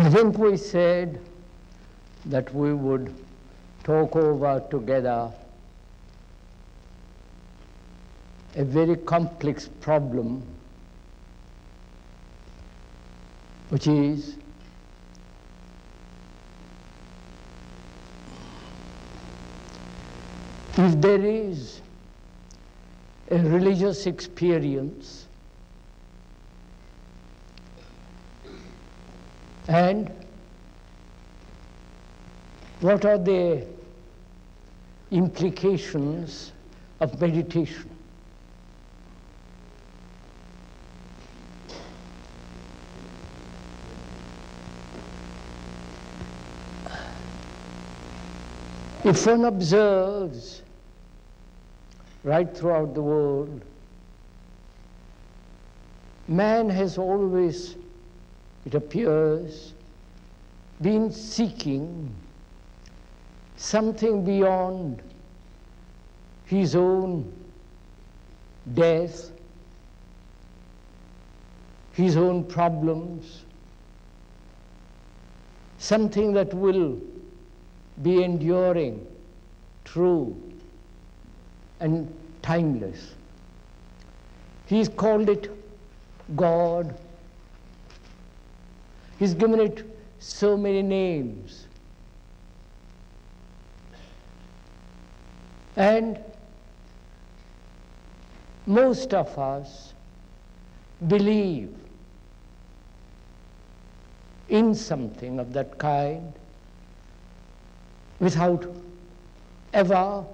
I think we said that we would talk over together a very complex problem, which is if there is a religious experience and what are the implications of meditation? If one observes right throughout the world, man has always, it appears, been seeking something beyond his own death, his own problems, something that will be enduring, true, and timeless. He's called it God. He's given it so many names. And most of us believe in something of that kind without ever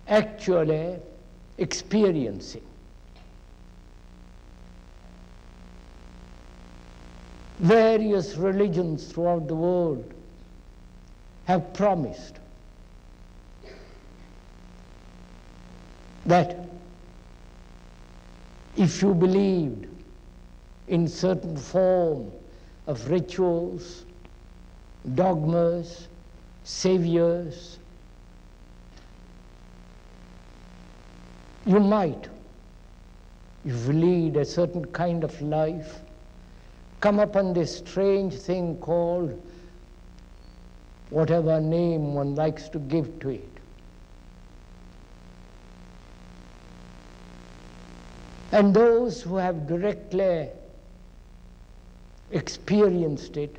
actually experiencing. Various religions throughout the world have promised that if you believed in certain form of rituals, dogmas, saviors, you might, if you lead a certain kind of life, come upon this strange thing called whatever name one likes to give to it. And those who have directly experienced it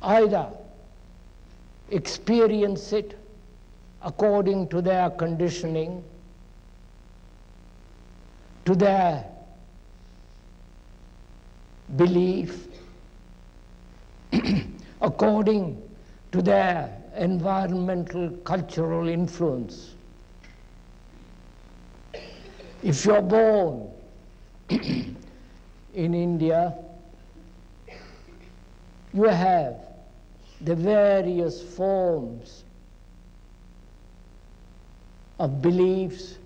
either experience it according to their conditioning, to their belief, according to their environmental, cultural influence. If you're born in India, you have the various forms of beliefs,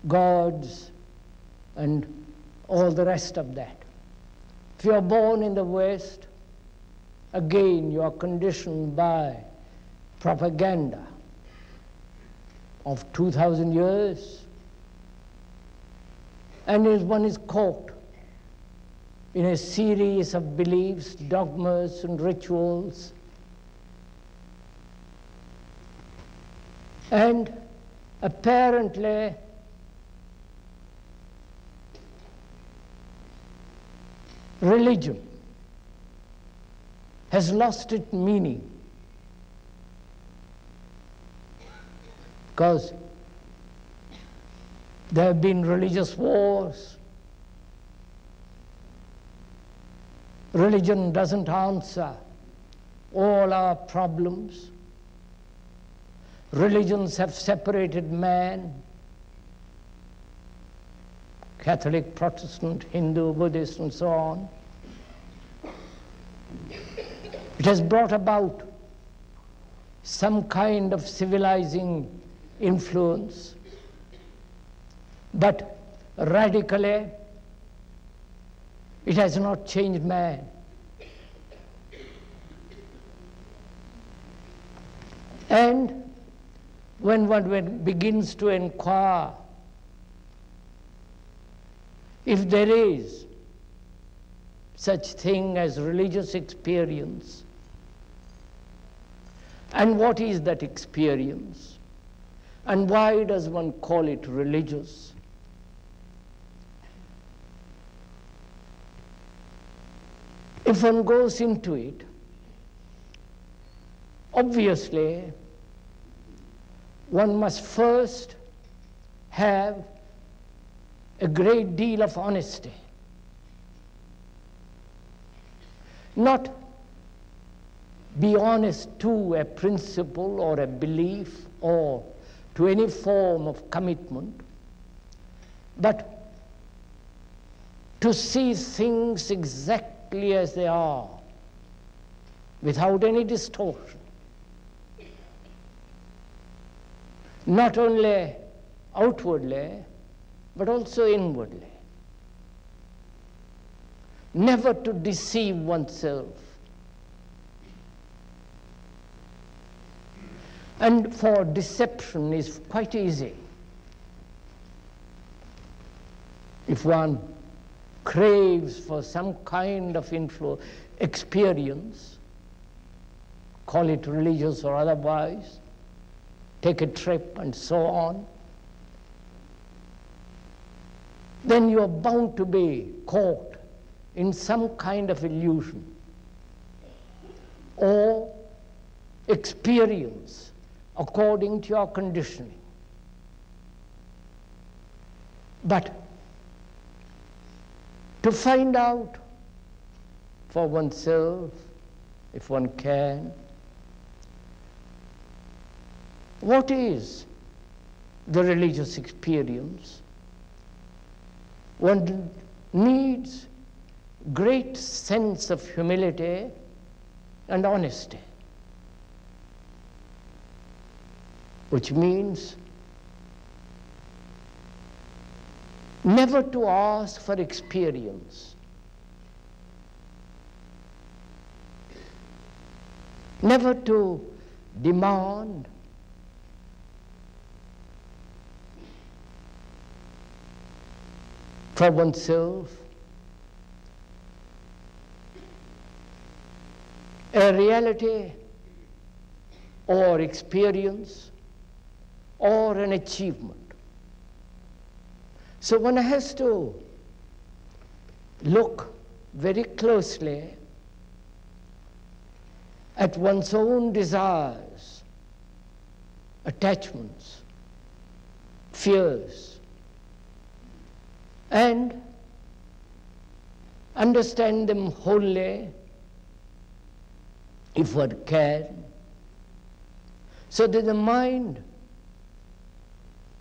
gods, and all the rest of that. If you are born in the West, again you are conditioned by propaganda of 2,000 years, and as one is caught in a series of beliefs, dogmas, and rituals, and apparently religion has lost its meaning, because there have been religious wars. Religion doesn't answer all our problems. Religions have separated man, Catholic, Protestant, Hindu, Buddhist, and so on. It has brought about some kind of civilizing influence, but radically it has not changed man. And when one begins to inquire if there is such thing as religious experience. And what is that experience? And why does one call it religious? If one goes into it, obviously, one must first have a great deal of honesty. Not be honest to a principle or a belief or to any form of commitment, but to see things exactly as they are, without any distortion. Not only outwardly, but also inwardly. Never to deceive oneself. And for deception is quite easy. If one craves for some kind of experience, call it religious or otherwise, take a trip and so on, then you are bound to be caught in some kind of illusion or experience according to your conditioning. But to find out for oneself, if one can, what is the religious experience, one needs great sense of humility and honesty, which means never to ask for experience, never to demand for oneself a reality or experience or an achievement. So one has to look very closely at one's own desires, attachments, fears, and understand them wholly, if one can, so that the mind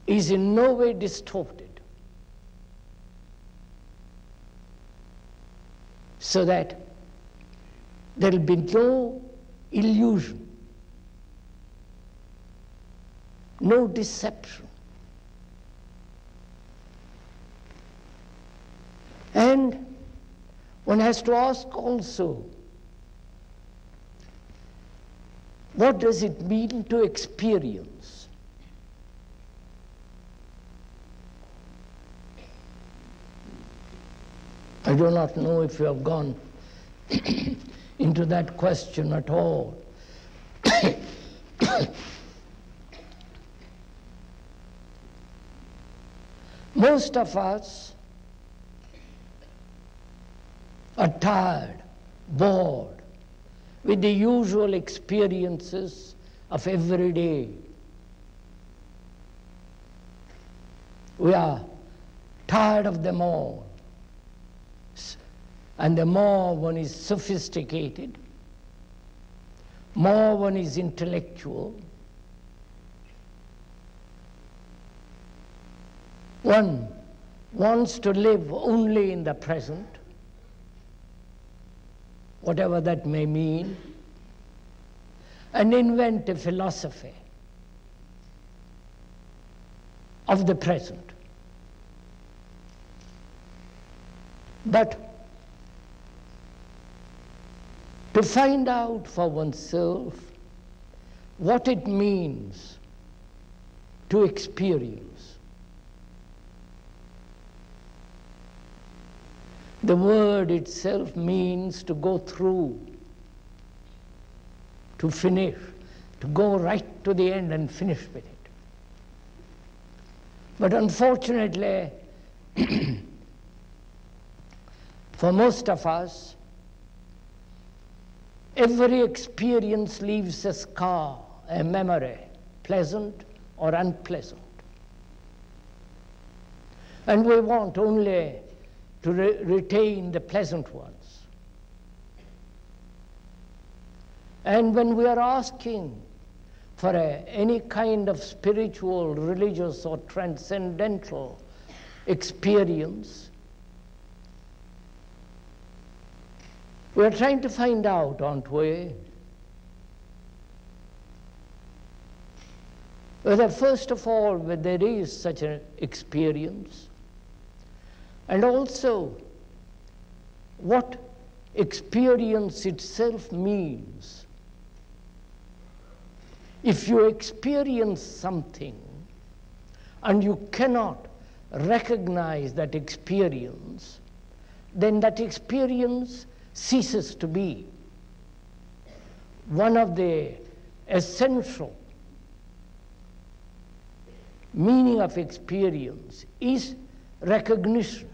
is in no way distorted, so that there will be no illusion, no deception. And one has to ask also, what does it mean to experience? I do not know if you have gone into that question at all. Most of us are tired, bored with the usual experiences of every day. We are tired of them all. And the more one is sophisticated, more one is intellectual, one wants to live only in the present, whatever that may mean, and invent a philosophy of the present. But to find out for oneself what it means to experience, The word itself means to go through, to finish, to go right to the end and finish with it. But unfortunately, for most of us, every experience leaves a scar, a memory, pleasant or unpleasant. And we want only to retain the pleasant ones. And when we are asking for any kind of spiritual, religious, or transcendental experience, we are trying to find out, aren't we, whether first of all whether there is such an experience, and also what experience itself means. If you experience something and you cannot recognize that experience, then that experience ceases to be. One of the essential meaning of experience is recognition.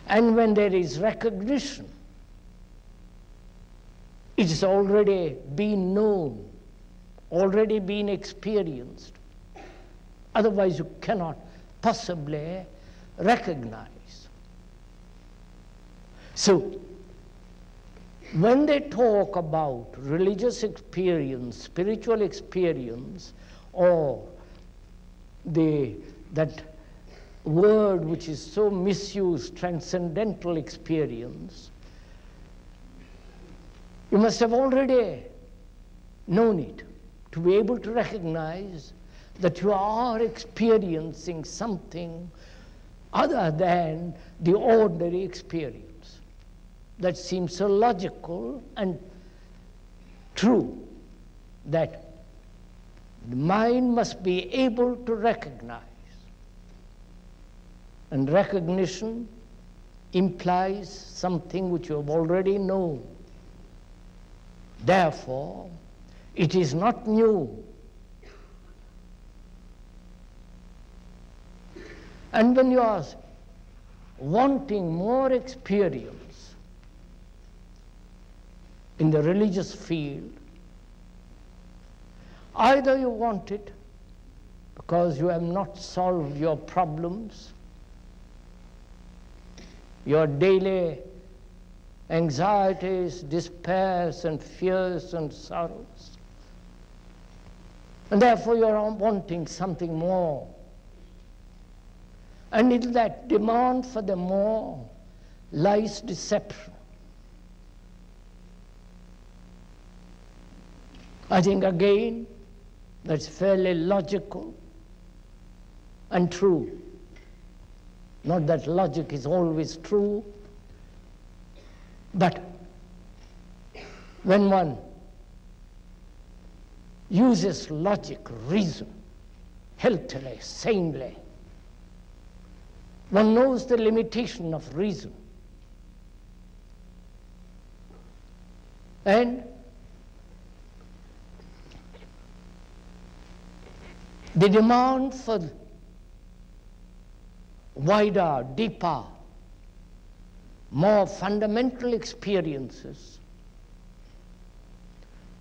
And when there is recognition, it has already been known, already been experienced. Otherwise you cannot possibly recognize. So, when they talk about religious experience, spiritual experience, or that word which is so misused, transcendental experience, you must have already known it to be able to recognize that you are experiencing something other than the ordinary experience. That seems so logical and true, that the mind must be able to recognize. And recognition implies something which you have already known. Therefore, it is not new. And when you are wanting more experience in the religious field, either you want it because you have not solved your problems, your daily anxieties, despairs, and fears, and sorrows. And therefore you are wanting something more. And in that demand for the more lies deception. I think again that's fairly logical and true. Not that logic is always true, but when one uses logic, reason, healthily, sanely, one knows the limitation of reason. And the demand for wider, deeper, more fundamental experiences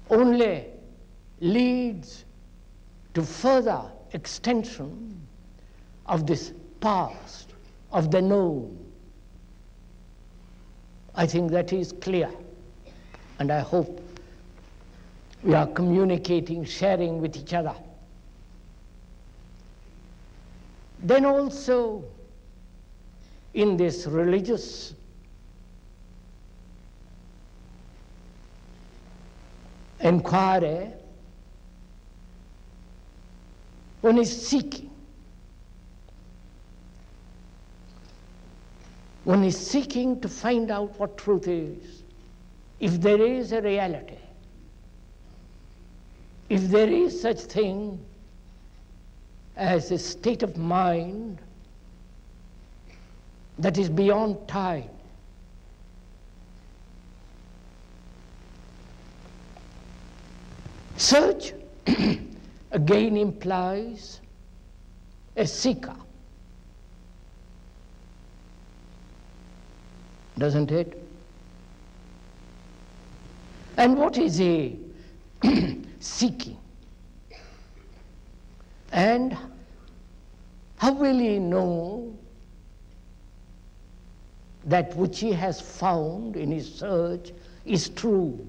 only leads to further extension of this past, of the known. I think that is clear, and I hope we are communicating, sharing with each other. Then also, in this religious inquiry, one is seeking. One is seeking to find out what truth is. If there is a reality, if there is such thing as a state of mind that is beyond time. Search again implies a seeker, doesn't it? And what is he seeking? And how will he know that which he has found in his search is true?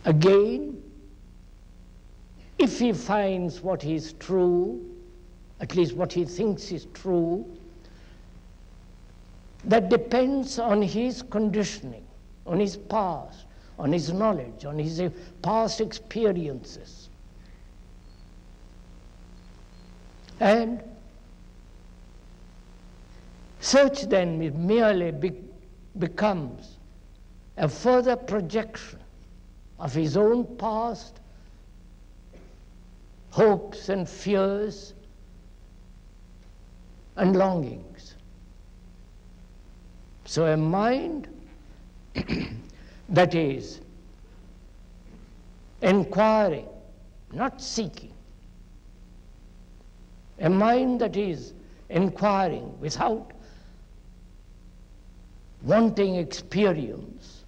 Again, if he finds what is true, at least what he thinks is true, that depends on his conditioning, on his past, on his knowledge, on his past experiences. And search then merely becomes a further projection of his own past hopes and fears and longings. So a mind that is inquiring, not seeking, a mind that is inquiring without wanting experience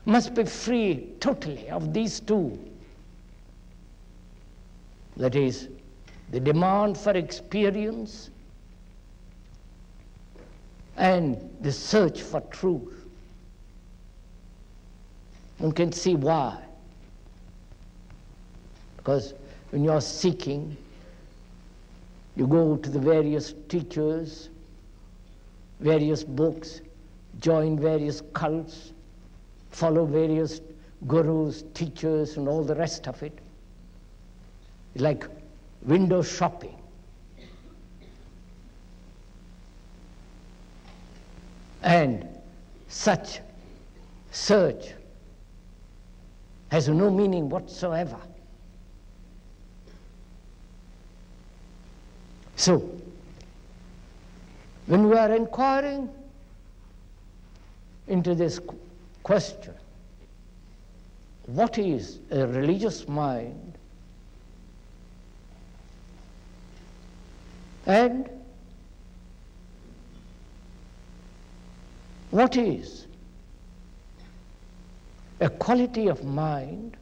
must be free totally of these two. That is, the demand for experience and the search for truth. One can see why. Because when you are seeking, you go to the various teachers, various books, join various cults, follow various gurus, teachers, and all the rest of it. It's like window shopping. And such search has no meaning whatsoever. So, when we are inquiring into this question, what is a religious mind, and what is a quality of mind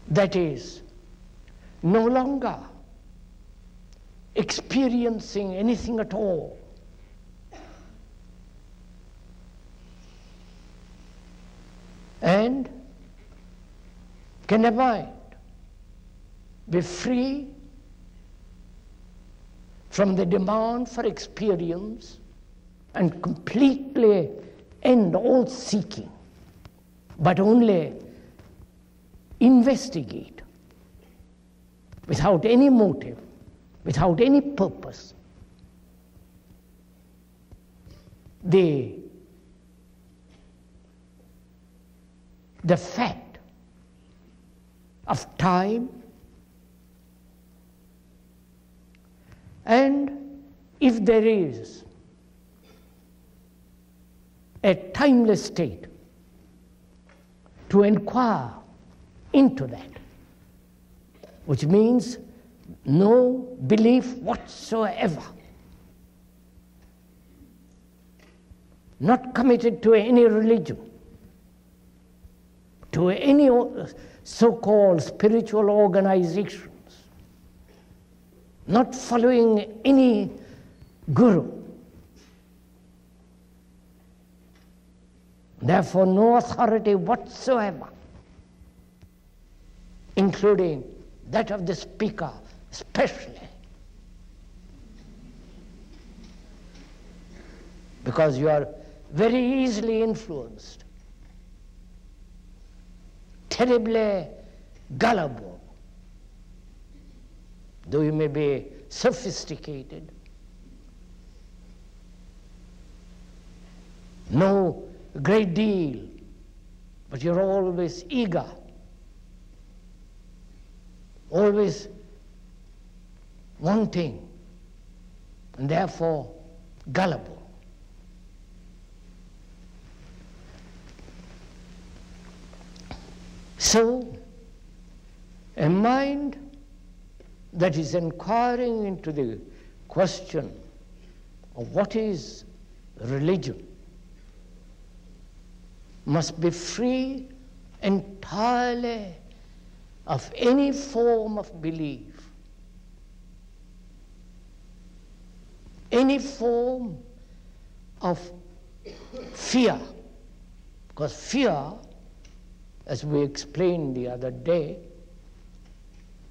that is no longer experiencing anything at all, and can a mind be free from the demand for experience and completely end all seeking, but only investigate without any motive, without any purpose, the fact of time, and if there is a timeless state, to inquire into that, which means no belief whatsoever, not committed to any religion, to any so-called spiritual organizations, not following any guru. Therefore, no authority whatsoever, including that of the speaker especially, because you are very easily influenced, terribly gullible, though you may be sophisticated, know a great deal but you're always eager, always wanting, and therefore gullible. So, a mind that is inquiring into the question of what is religion must be free entirely of any form of belief, any form of fear, because fear, as we explained the other day,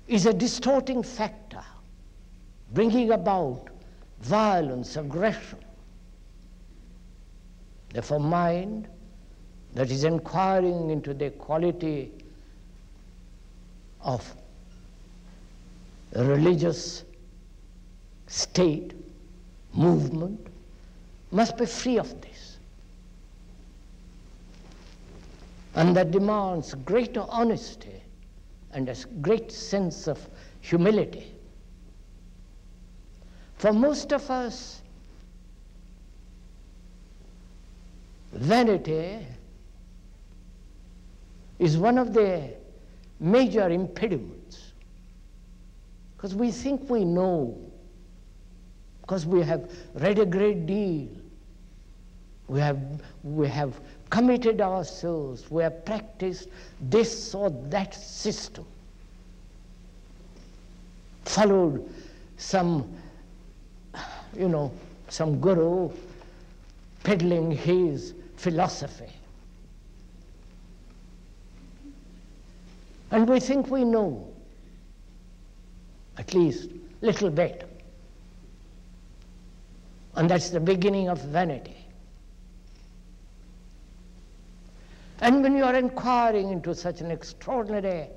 is a distorting factor, bringing about violence, aggression. Therefore, mind that is inquiring into the quality of a religious state, movement, must be free of this. And that demands greater honesty and a great sense of humility. For most of us, vanity is one of the major impediments, because we think we know, because we have read a great deal, we have committed ourselves, we have practiced this or that system, followed some guru peddling his philosophy. And we think we know, at least a little bit. And that's the beginning of vanity. And when you are inquiring into such an extraordinary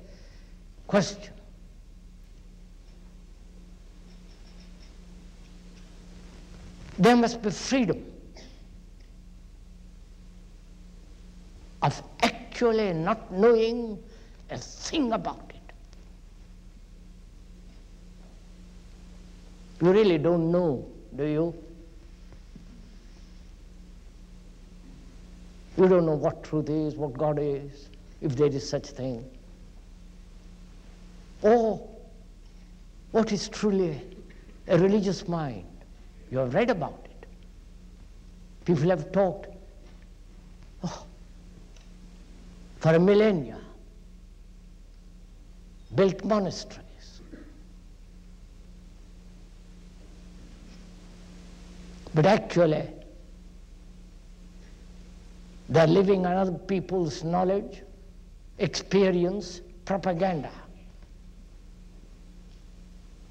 question, there must be freedom of actually not knowing a thing about it. You really don't know, do you? You don't know what truth is, what God is, if there is such thing. Or what is truly a religious mind. You have read about it. People have talked for a millennia, built monasteries. But actually, they're living on other people's knowledge, experience, propaganda.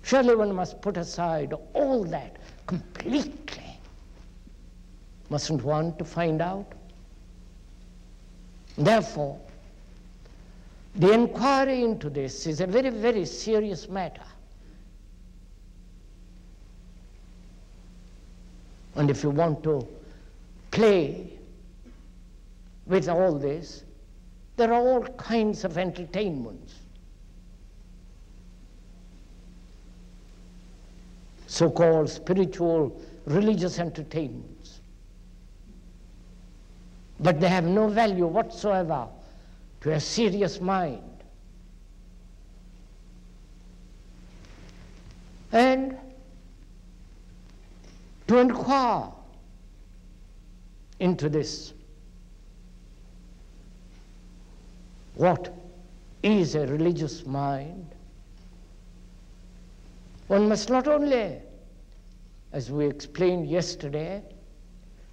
Surely one must put aside all that completely. Mustn't want to find out. Therefore, the inquiry into this is a very, very serious matter. And if you want to play with all this, there are all kinds of entertainments. So-called spiritual, religious entertainments. But they have no value whatsoever to a serious mind. And to inquire into this, what is a religious mind? One must not only, as we explained yesterday,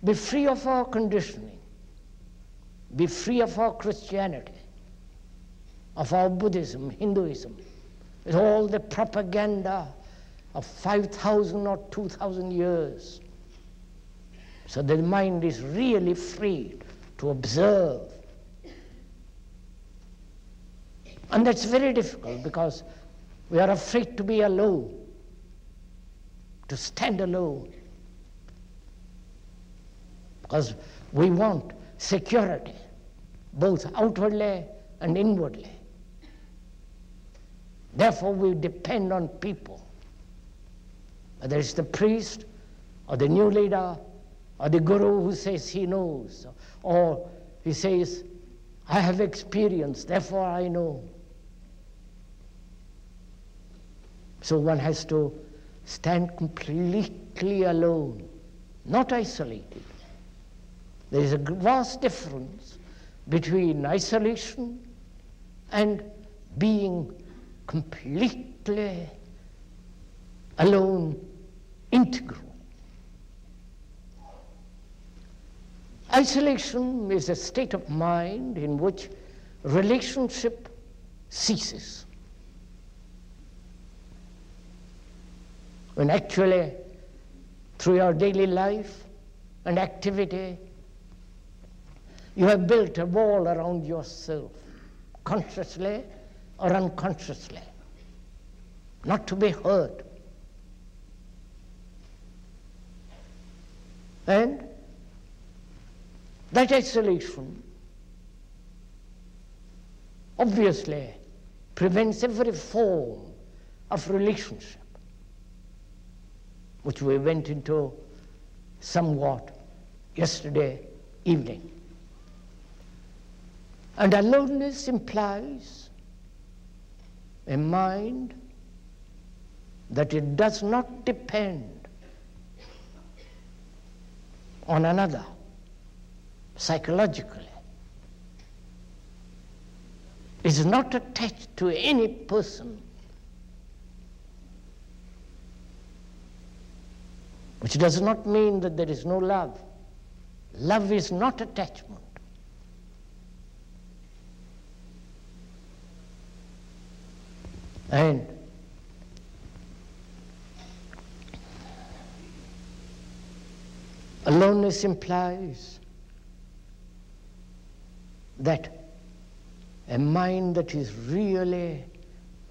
be free of our conditioning, be free of our Christianity, of our Buddhism, Hinduism, with all the propaganda of 5,000 or 2,000 years, so that the mind is really free to observe. And that's very difficult because we are afraid to be alone, to stand alone, because we want security. both outwardly and inwardly. Therefore, we depend on people, whether it's the priest or the new leader or the guru who says he knows, or he says, I have experience, therefore I know. So one has to stand completely alone, not isolated. There is a vast difference between isolation and being completely alone, integral. Isolation is a state of mind in which relationship ceases. When actually, through your daily life and activity, you have built a wall around yourself, consciously or unconsciously, not to be hurt. And that isolation obviously prevents every form of relationship, which we went into somewhat yesterday evening. And aloneness implies a mind that it does not depend on another psychologically, is not attached to any person, which does not mean that there is no love. Love is not attachment. And aloneness implies that a mind that is really,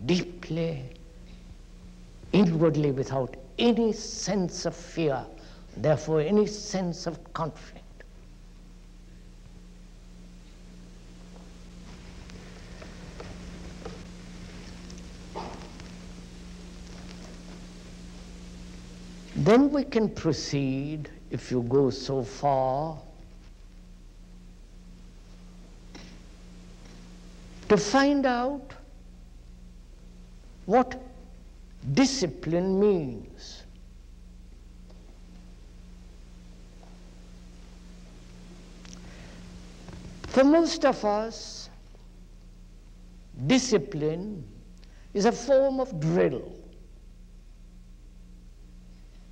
deeply, inwardly without any sense of fear, therefore any sense of conflict. Then we can proceed, if you go so far, to find out what discipline means. For most of us, discipline is a form of drill,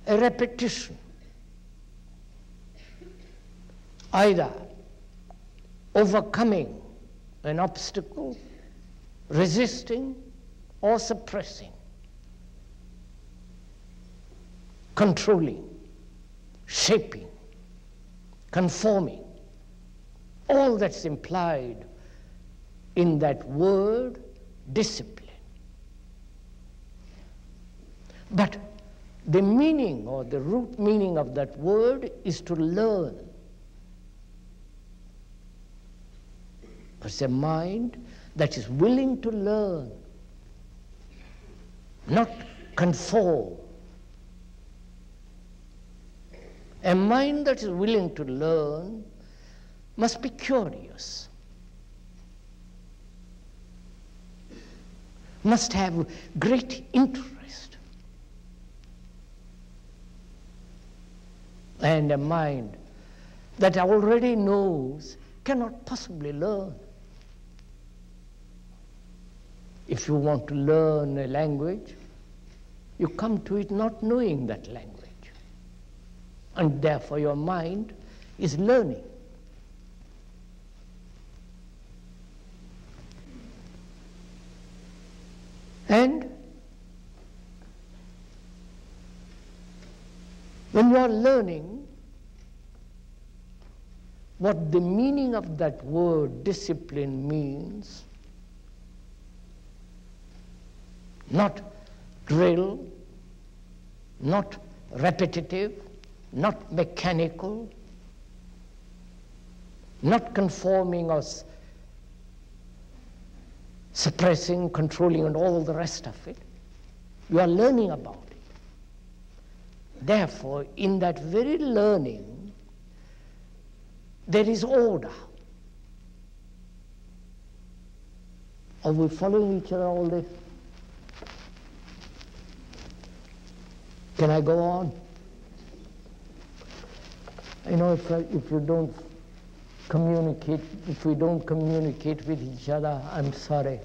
a repetition, either overcoming an obstacle, resisting, or suppressing, controlling, shaping, conforming, all that's implied in that word, discipline. But the meaning or the root meaning of that word is to learn. It's a mind that is willing to learn, not conform. A mind that is willing to learn must be curious, must have great interest. And a mind that already knows cannot possibly learn. If you want to learn a language, you come to it not knowing that language. And therefore your mind is learning. And when you are learning, what the meaning of that word discipline means, not drill, not repetitive, not mechanical, not conforming or suppressing, controlling, and all the rest of it. You are learning about it. Therefore, in that very learning, there is order. Are we following each other all this? Can I go on? You know, if you don't communicate, if we don't communicate with each other, I'm sorry.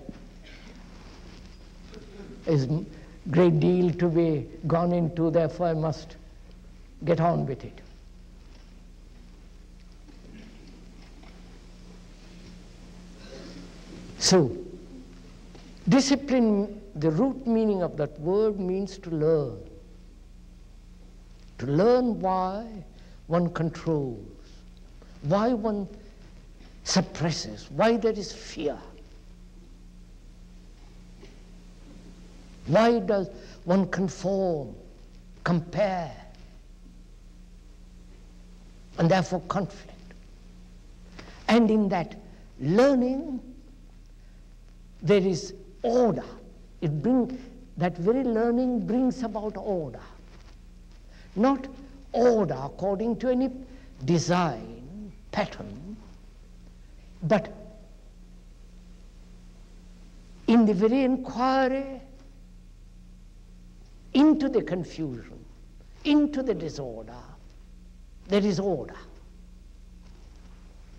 There's a great deal to be gone into, therefore I must get on with it. So, discipline, the root meaning of that word means to learn. To learn why one controls, why one suppresses, why there is fear. Why does one conform, compare, and therefore conflict? And in that learning, there is order. That very learning brings about order. Not order according to any design, pattern, but in the very inquiry into the confusion, into the disorder, there is order.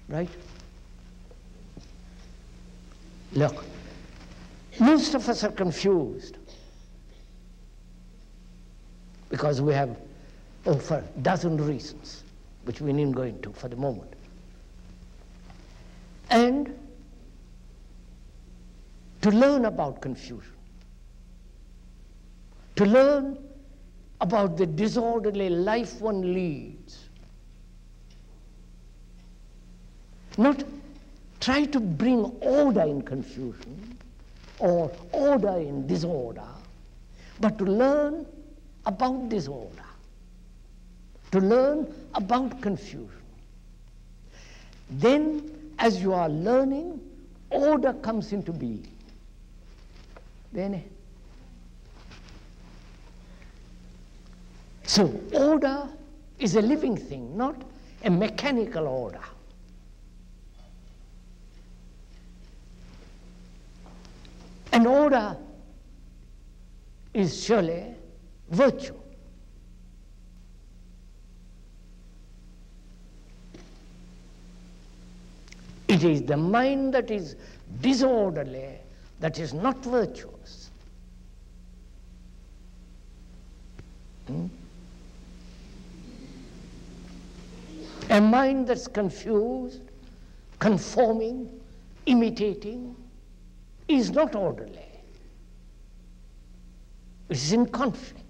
Right? Look, most of us are confused because we have, for a dozen reasons, which we needn't go into for the moment. And to learn about confusion, to learn about the disorderly life one leads, not try to bring order in confusion or order in disorder, but to learn about disorder, to learn about confusion. Then, as you are learning, order comes into being. Then, so order is a living thing, not a mechanical order. And order is surely virtue. It is the mind that is disorderly that is not virtuous. A mind that's confused, conforming, imitating, is not orderly. It is in conflict.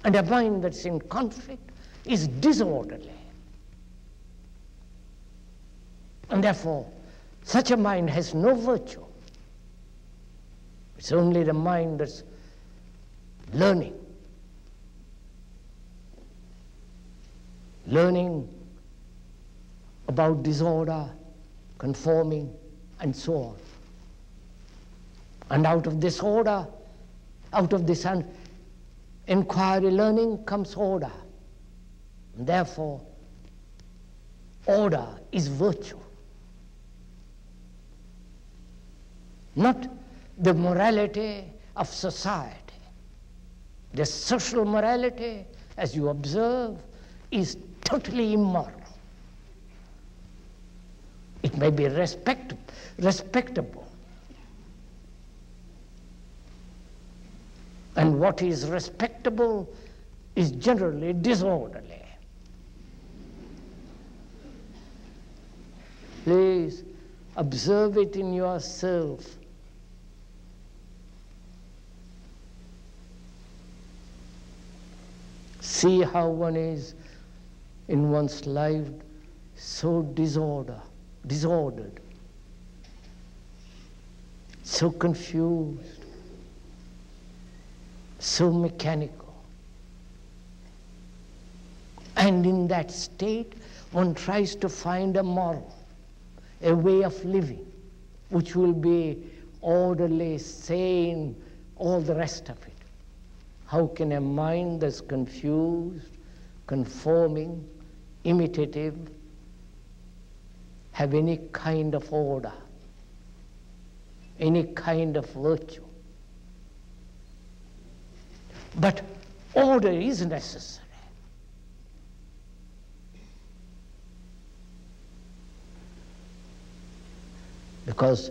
And a mind that's in conflict is disorderly. And therefore, such a mind has no virtue. It's only the mind that's learning. Learning about disorder, conforming, and so on. And out of this order, out of this inquiry learning comes order. And therefore, order is virtue. Not the morality of society. The social morality, as you observe, is totally immoral. It may be respectable. And what is respectable is generally disorderly. Please observe it in yourself. See how one is in one's life so disordered, so confused, so mechanical. And in that state, one tries to find a moral, a way of living, which will be orderly, sane, all the rest of it. How can a mind that's confused, conforming, imitative, have any kind of order, any kind of virtue? But order is necessary. Because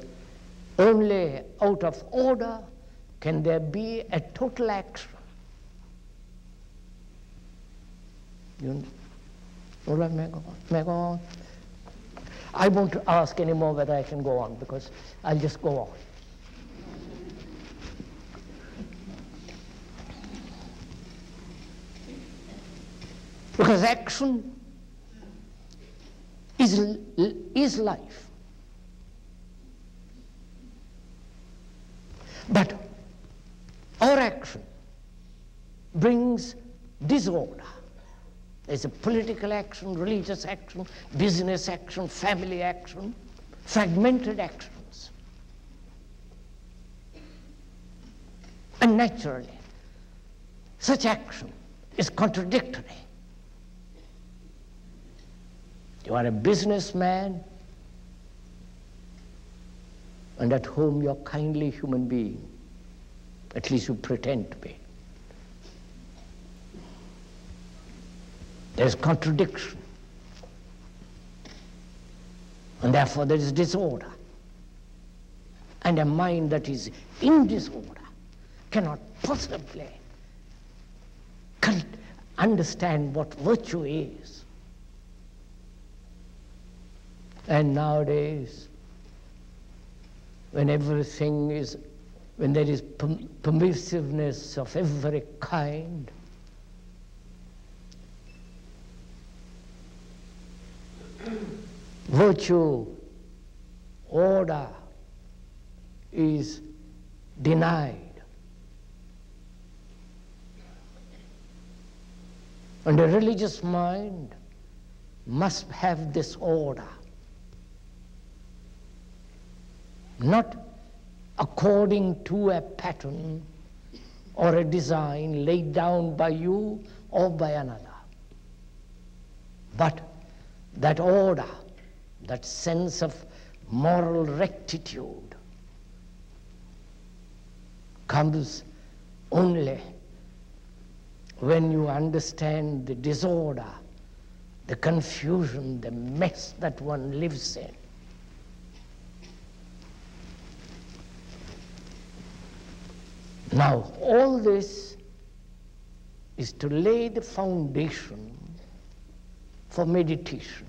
only out of order can there be a total action. You all right, may I go on? I won't ask anymore whether I can go on, because I'll just go on. Because action is life. But our action brings disorder. There's a political action, religious action, business action, family action, fragmented actions. And naturally, such action is contradictory. You are a businessman, and at home you're a kindly human being. At least you pretend to be. There's contradiction. And therefore there is disorder. And a mind that is in disorder cannot possibly understand what virtue is. And nowadays, when everything is, when there is permissiveness of every kind, virtue, order is denied. And a religious mind must have this order, not according to a pattern or a design laid down by you or by another, but that order, that sense of moral rectitude comes only when you understand the disorder, the confusion, the mess that one lives in. Now, all this is to lay the foundation for meditation.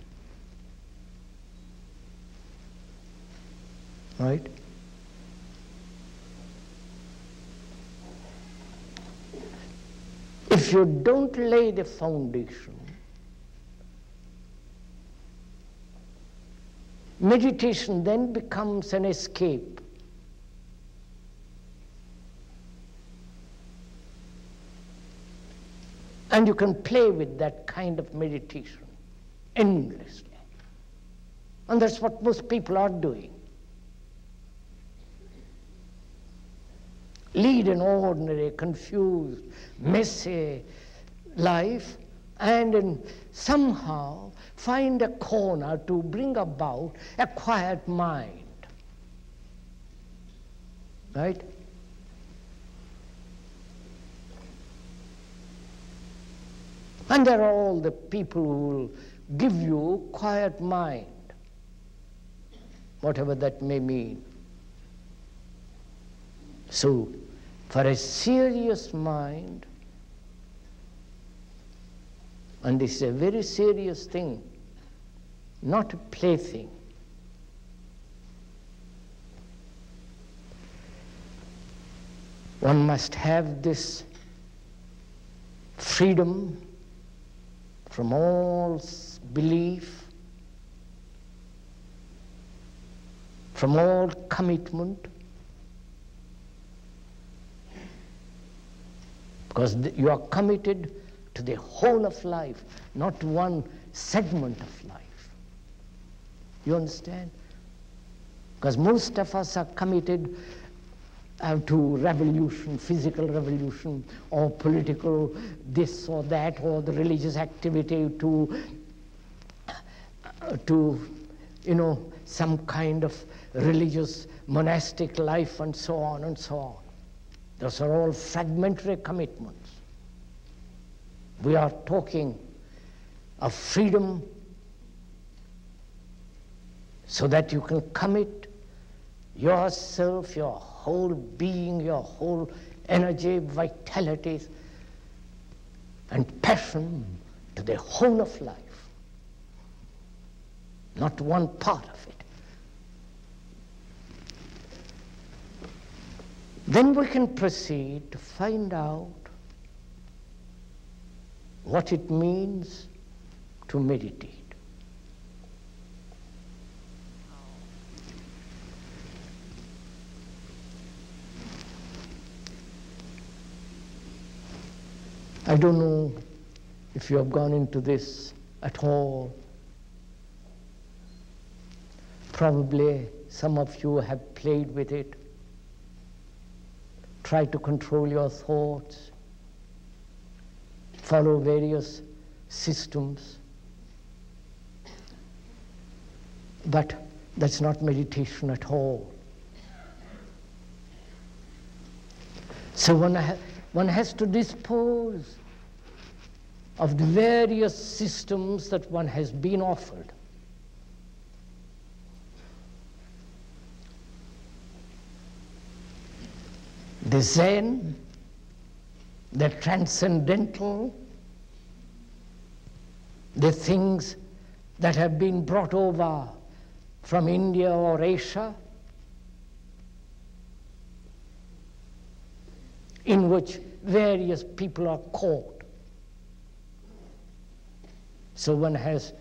Right? If you don't lay the foundation, meditation then becomes an escape. And you can play with that kind of meditation endlessly. And that's what most people are doing. Lead an ordinary, confused, messy life, and somehow find a corner to bring about a quiet mind. Right? And there are all the people who will give you quiet mind, whatever that may mean. So, for a serious mind, and this is a very serious thing, not a plaything, one must have this freedom from all belief, from all commitment, because you are committed to the whole of life, not to one segment of life. You understand? Because most of us are committed to revolution, physical revolution, or political this or that, or the religious activity to some kind of religious monastic life and so on and so on. Those are all fragmentary commitments. We are talking of freedom so that you can commit yourself, your whole being, your whole energy, vitality, and passion to the whole of life, not one part of it. Then we can proceed to find out what it means to meditate. I don't know if you have gone into this at all. Probably some of you have played with it, tried to control your thoughts, follow various systems. But that's not meditation at all. So one has to dispose of the various systems that one has been offered. The Zen, the transcendental, the things that have been brought over from India or Asia, in which various people are caught. So one has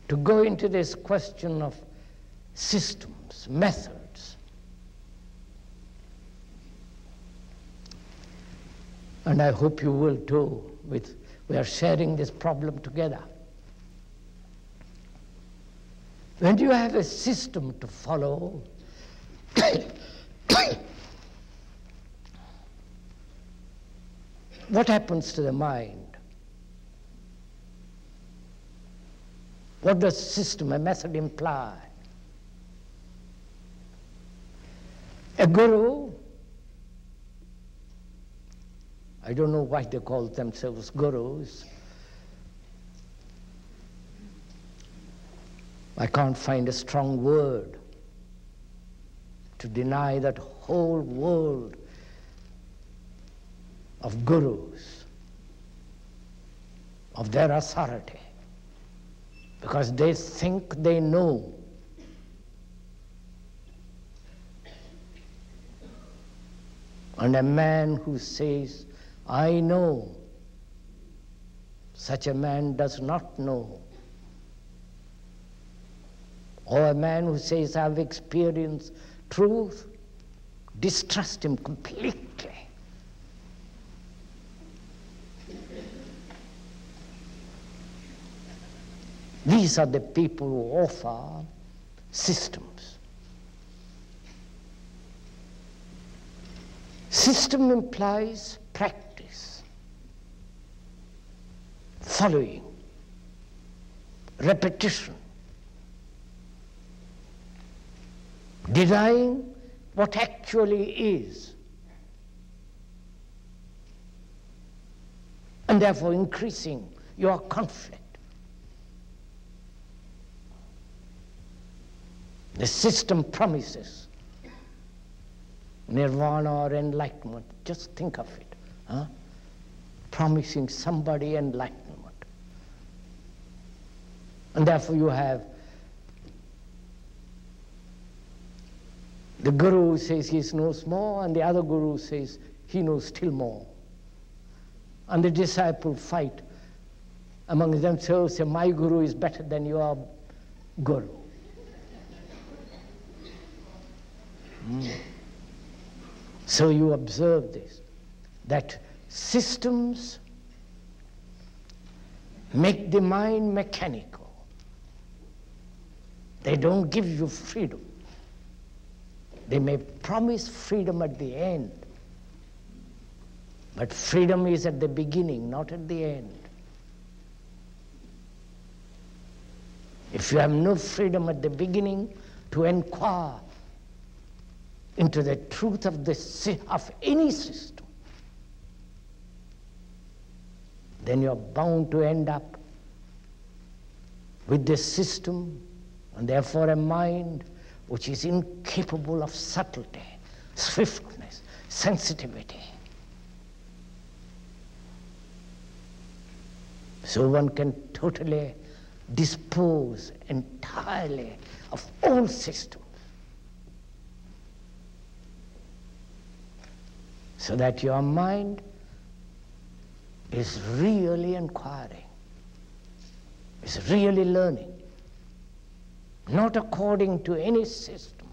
to go into this question of systems, methods. And I hope you will too. We are sharing this problem together. When you have a system to follow, what happens to the mind? What does system, a method imply? A guru, I don't know why they call themselves gurus. I can't find a strong word to deny that whole world of gurus, of their authority, because they think they know. And a man who says, I know, such a man does not know. Or a man who says, I've experienced truth, distrust him completely. These are the people who offer systems. System implies practice, following, repetition, denying what actually is, and therefore increasing your conflict. The system promises nirvana or enlightenment. Just think of it. Promising somebody enlightenment. And therefore you have the guru says he knows more, and the other guru says he knows still more. And the disciples fight among themselves, say, my guru is better than your guru. So you observe this, that systems make the mind mechanical. They don't give you freedom. They may promise freedom at the end, but freedom is at the beginning, not at the end. If you have no freedom at the beginning to inquire into the truth of any system, then you're bound to end up with this system, and therefore a mind which is incapable of subtlety, swiftness, sensitivity. So one can totally dispose entirely of all systems, so that your mind is really inquiring, is really learning, not according to any system,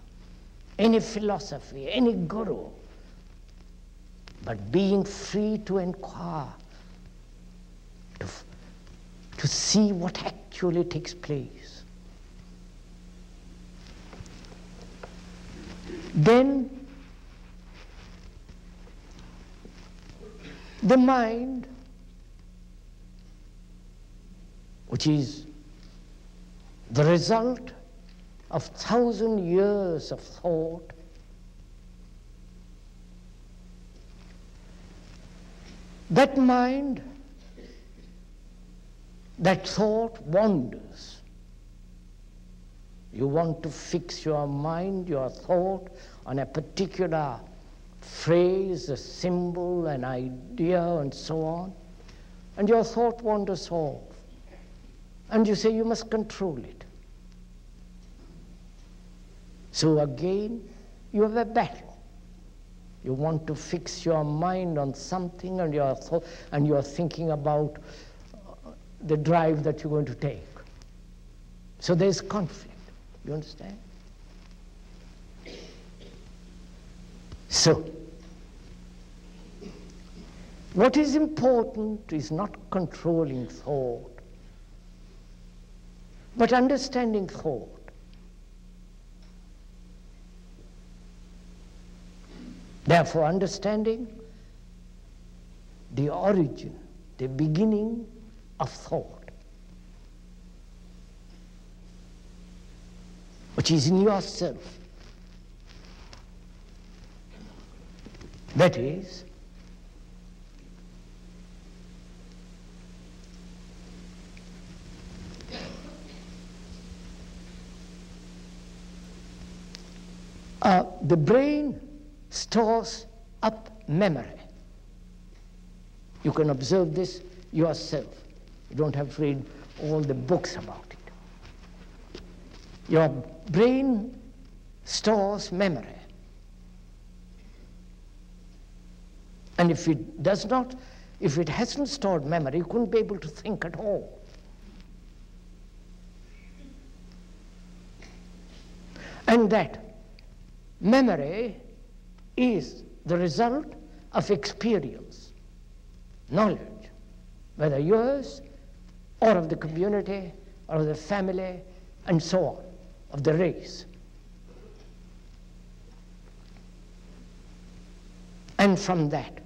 any philosophy, any guru, but being free to inquire, to see what actually takes place. Then the mind, which is the result of 1,000 years of thought, that mind, that thought wanders. You want to fix your mind, your thought, on a particular phrase, a symbol, an idea, and so on, and your thought wanders off. And you say you must control it. So again, you have a battle. You want to fix your mind on something, and you're thinking about the drive that you're going to take. So there's conflict. You understand? So, what is important is not controlling thought, but understanding thought. Therefore, understanding the origin, the beginning of thought, which is in yourself. That is, the brain stores up memory. You can observe this yourself. You don't have to read all the books about it. Your brain stores memory. And if it hasn't stored memory, you couldn't be able to think at all. And that memory is the result of experience, knowledge, whether yours or of the community or of the family and so on, of the race. And from that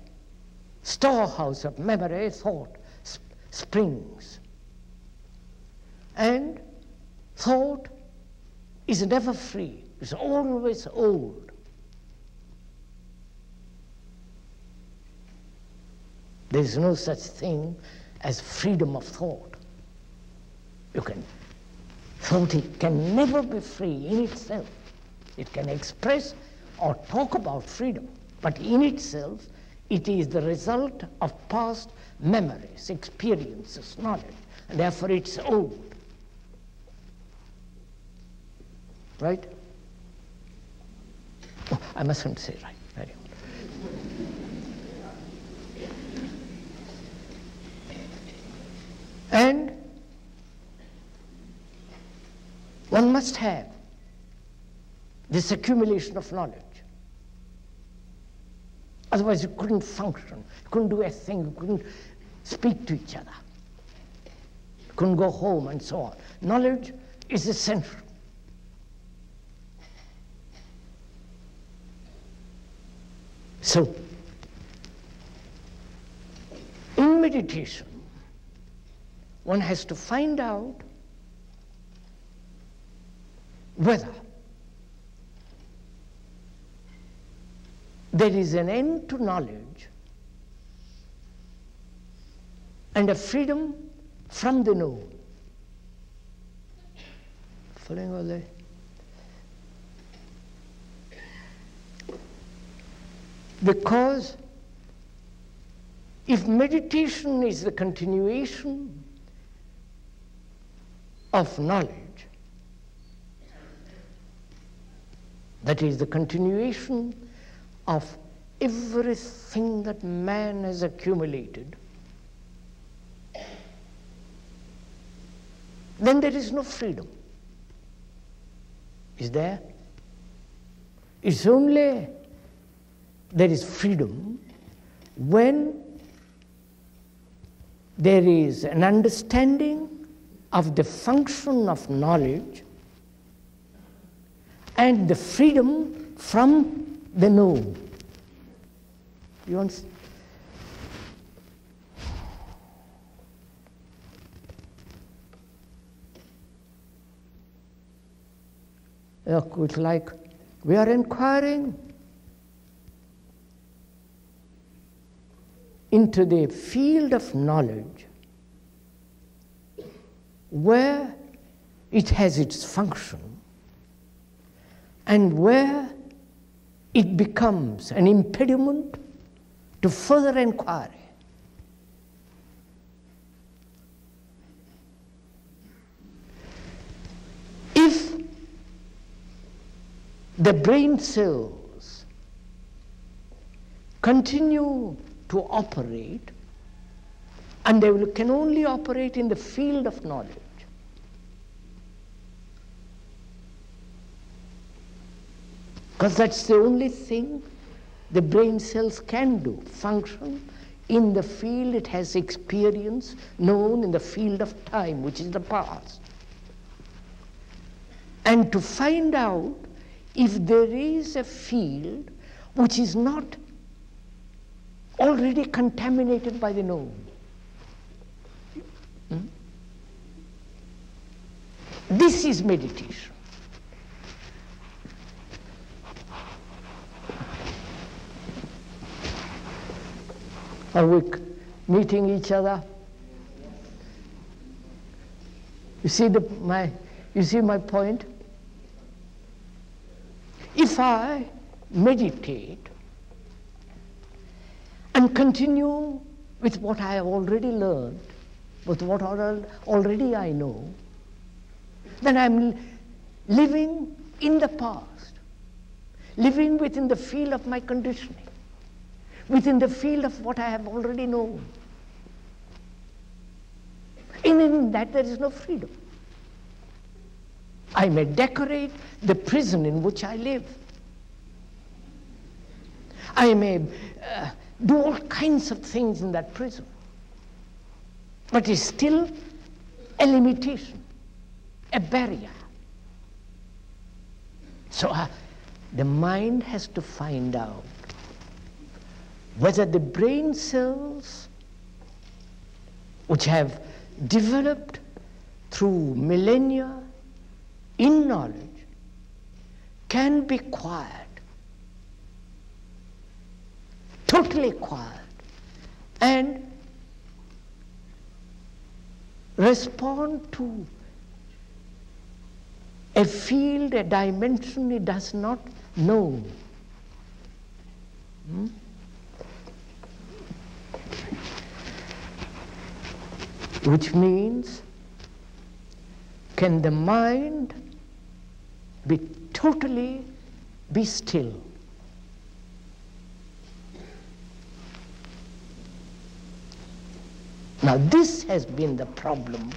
storehouse of memory, thought springs. And thought is never free, it's always old. There is no such thing as freedom of thought. Thought can never be free in itself. It can express or talk about freedom, but in itself, it is the result of past memories, experiences, knowledge, and therefore it's old. Right? Oh, I mustn't say right. Very old. And one must have this accumulation of knowledge. Otherwise you couldn't function, you couldn't do a thing, you couldn't speak to each other, you couldn't go home and so on. Knowledge is essential. So, in meditation, one has to find out whether there is an end to knowledge and a freedom from the known. Following all that? Because if meditation is the continuation of knowledge, that is the continuation of everything that man has accumulated, then there is no freedom. Is there? It's only there is freedom when there is an understanding of the function of knowledge and the freedom from the known. You understand? It's like we are inquiring into the field of knowledge where it has its function and where it becomes an impediment to further inquiry. If the brain cells continue to operate, and they can only operate in the field of knowledge, because that's the only thing the brain cells can do, function in the field it has experience, known in the field of time, which is the past. And to find out if there is a field which is not already contaminated by the known. This is meditation. Are we meeting each other? You see my point? If I meditate and continue with what I have already learned, with what already I know, then I'm living in the past, living within the field of my conditioning, within the field of what I have already known. In that there is no freedom. I may decorate the prison in which I live. I may do all kinds of things in that prison. But it's still a limitation, a barrier. So the mind has to find out whether the brain cells which have developed through millennia in knowledge can be quiet, totally quiet, and respond to a field, a dimension it does not know. Which means, can the mind totally be still? Now this has been the problem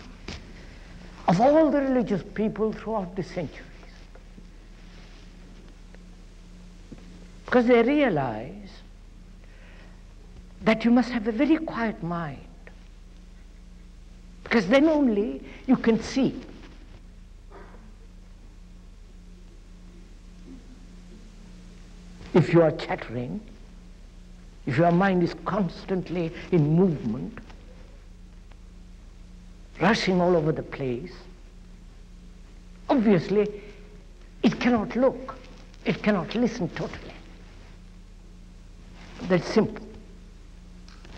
of all the religious people throughout the centuries. Because they realize that you must have a very quiet mind, because then only you can see. If you are chattering, if your mind is constantly in movement, rushing all over the place, obviously it cannot look, it cannot listen totally. That's simple.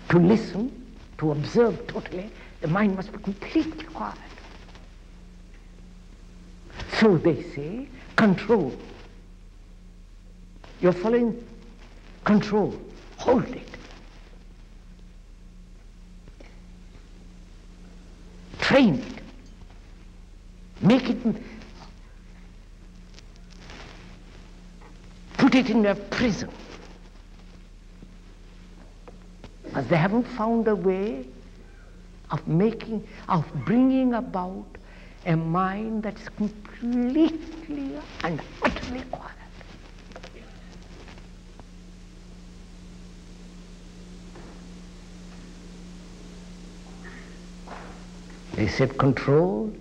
To listen, to observe totally, the mind must be completely quiet. So they say, control. You're following? Control. Hold it. Train it. Make it, put it in a prison. As they haven't found a way of bringing about a mind that's completely and utterly quiet. They said control,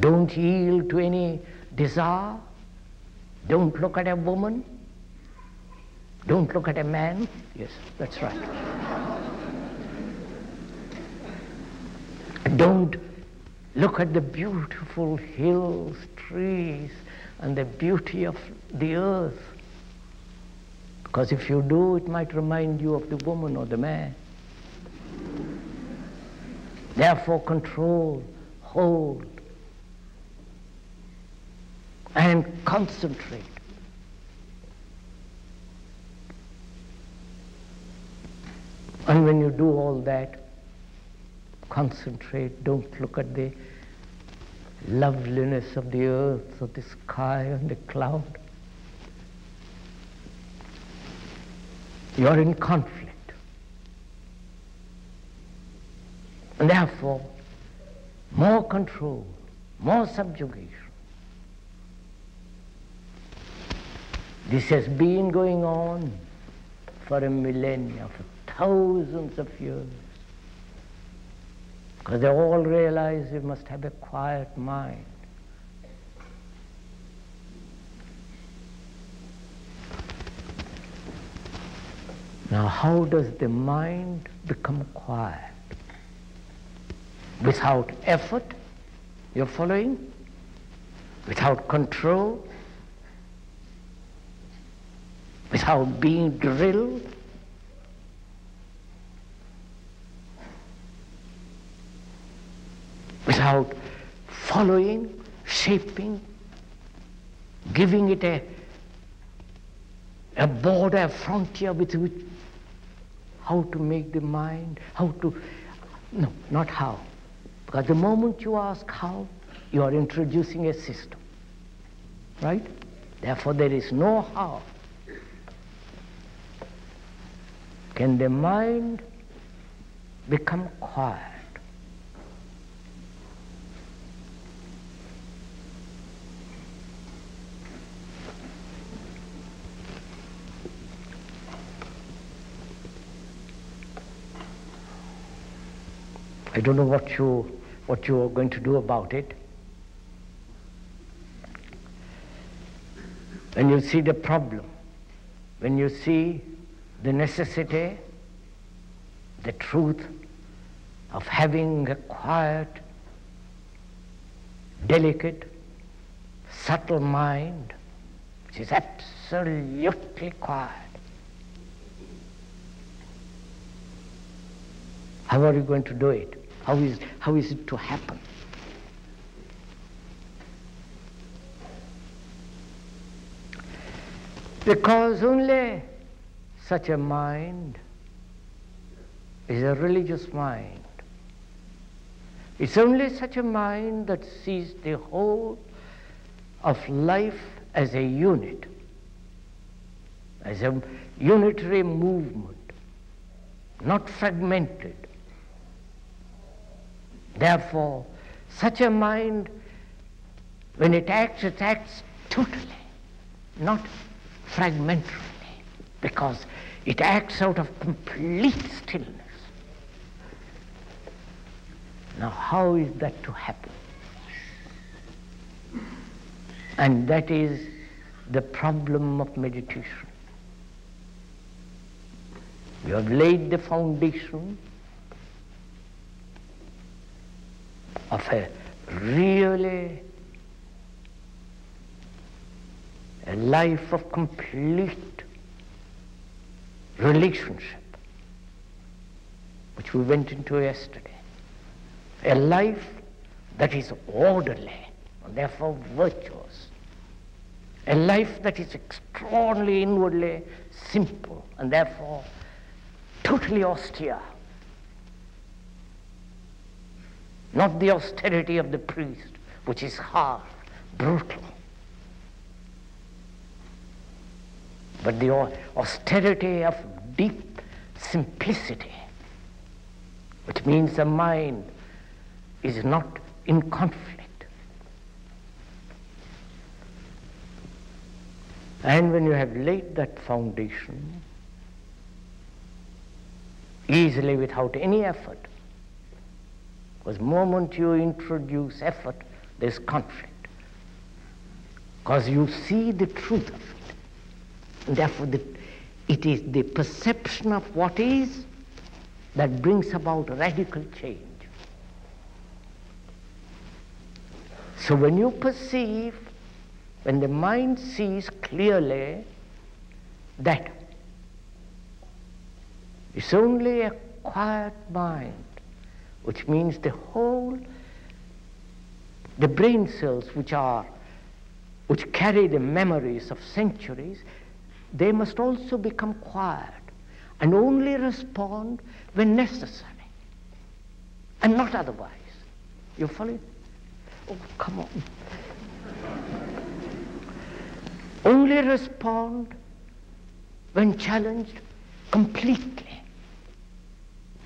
don't yield to any desire, don't look at a woman, don't look at a man. Yes, that's right. Don't look at the beautiful hills, trees, and the beauty of the earth. Because if you do, it might remind you of the woman or the man. Therefore, control, hold, and concentrate. And when you do all that, concentrate, don't look at the loveliness of the earth or the sky and the cloud. You're in conflict. And therefore, more control, more subjugation. This has been going on for a millennia, for thousands of years. Because they all realize you must have a quiet mind. Now, how does the mind become quiet? Without effort, you're following? Without control? Without being drilled? Without following, shaping, giving it a border, a frontier with which, how to make the mind, no, not how. Because the moment you ask how, you are introducing a system, right? Therefore, there is no how. Can the mind become quiet? I don't know what you are going to do about it. When you see the problem, when you see the necessity, the truth of having a quiet, delicate, subtle mind, which is absolutely quiet, how are you going to do it? How is it to happen? Because only such a mind is a religious mind. It's only such a mind that sees the whole of life as a unit, as a unitary movement, not fragmented. Therefore, such a mind, when it acts totally, not fragmentarily, because it acts out of complete stillness. Now, how is that to happen? And that is the problem of meditation. You have laid the foundation of a really a life of complete relationship, which we went into yesterday. A life that is orderly and therefore virtuous. A life that is extraordinarily inwardly simple and therefore totally austere. Not the austerity of the priest, which is hard, brutal, but the austerity of deep simplicity, which means the mind is not in conflict. And when you have laid that foundation, easily without any effort, because the moment you introduce effort, there's conflict, because you see the truth of it. And therefore, it is the perception of what is that brings about radical change. So when you perceive, when the mind sees clearly that it's only a quiet mind, which means the brain cells which carry the memories of centuries, they must also become quiet and only respond when necessary and not otherwise. You follow? Oh, come on. Only respond when challenged completely,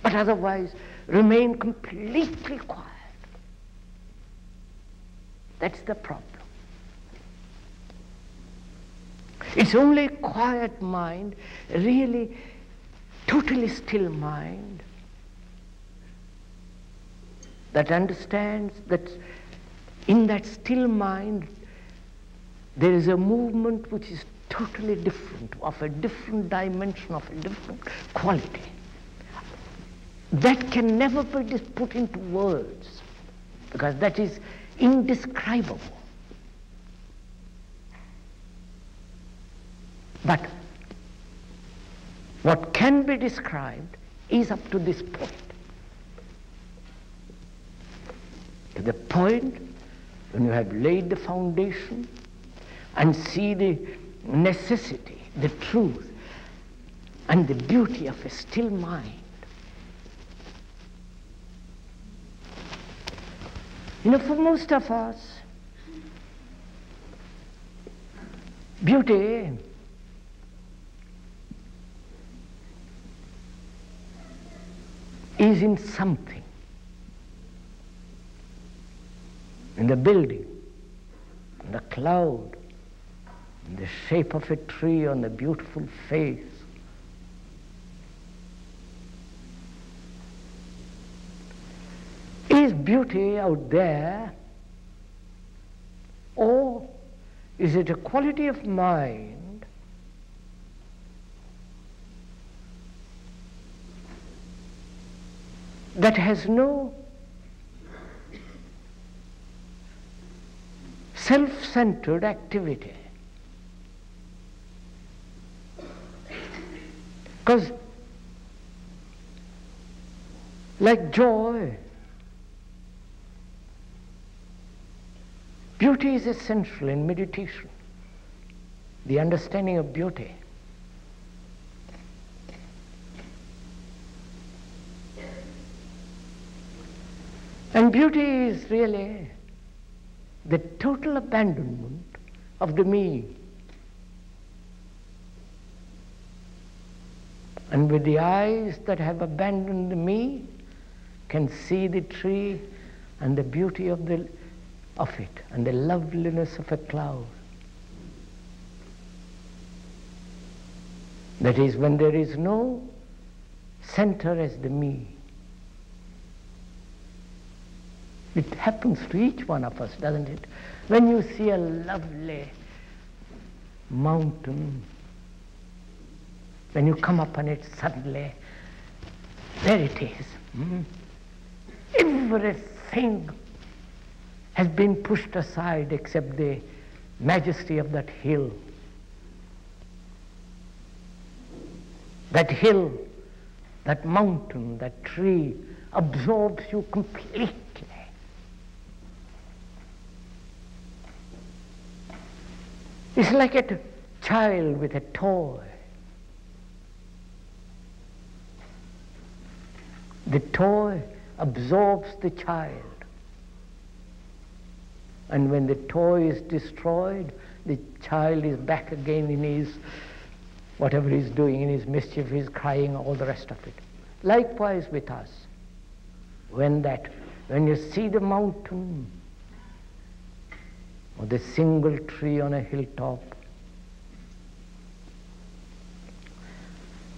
but otherwise remain completely quiet. That's the problem. It's only a quiet mind, really totally still mind, that understands that in that still mind there is a movement which is totally different, of a different dimension, of a different quality. That can never be put into words, because that is indescribable. But what can be described is up to this point. To the point when you have laid the foundation and see the necessity, the truth, and the beauty of a still mind. You know, for most of us, beauty is in something, in the building, in the cloud, in the shape of a tree, on the beautiful face. Is beauty out there, or is it a quality of mind that has no self-centered activity? Because like joy, beauty is essential in meditation, the understanding of beauty. And beauty is really the total abandonment of the me. And with the eyes that have abandoned the me, can see the tree and the beauty of it, and the loveliness of a cloud. That is, when there is no center as the me. It happens to each one of us, doesn't it? When you see a lovely mountain, When you come upon it, suddenly, there it is. Everything has been pushed aside except the majesty of that hill. That hill, that mountain, that tree absorbs you completely. It's like a child with a toy. The toy absorbs the child. And when the toy is destroyed, the child is back again in his, whatever he's doing, in his mischief, he's crying, all the rest of it. Likewise with us. When you see the mountain or the single tree on a hilltop,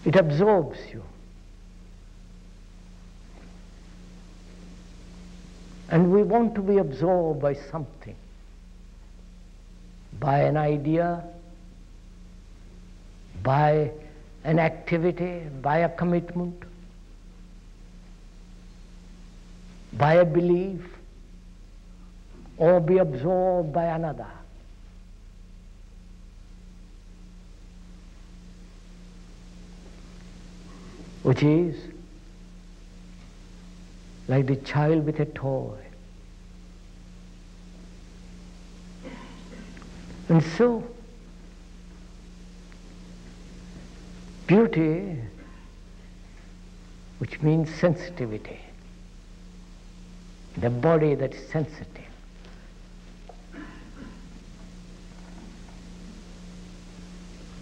it absorbs you. And we want to be absorbed by something, by an idea, by an activity, by a commitment, by a belief, or be absorbed by another. Which is like the child with a toy. And so, beauty, which means sensitivity, the body that is sensitive,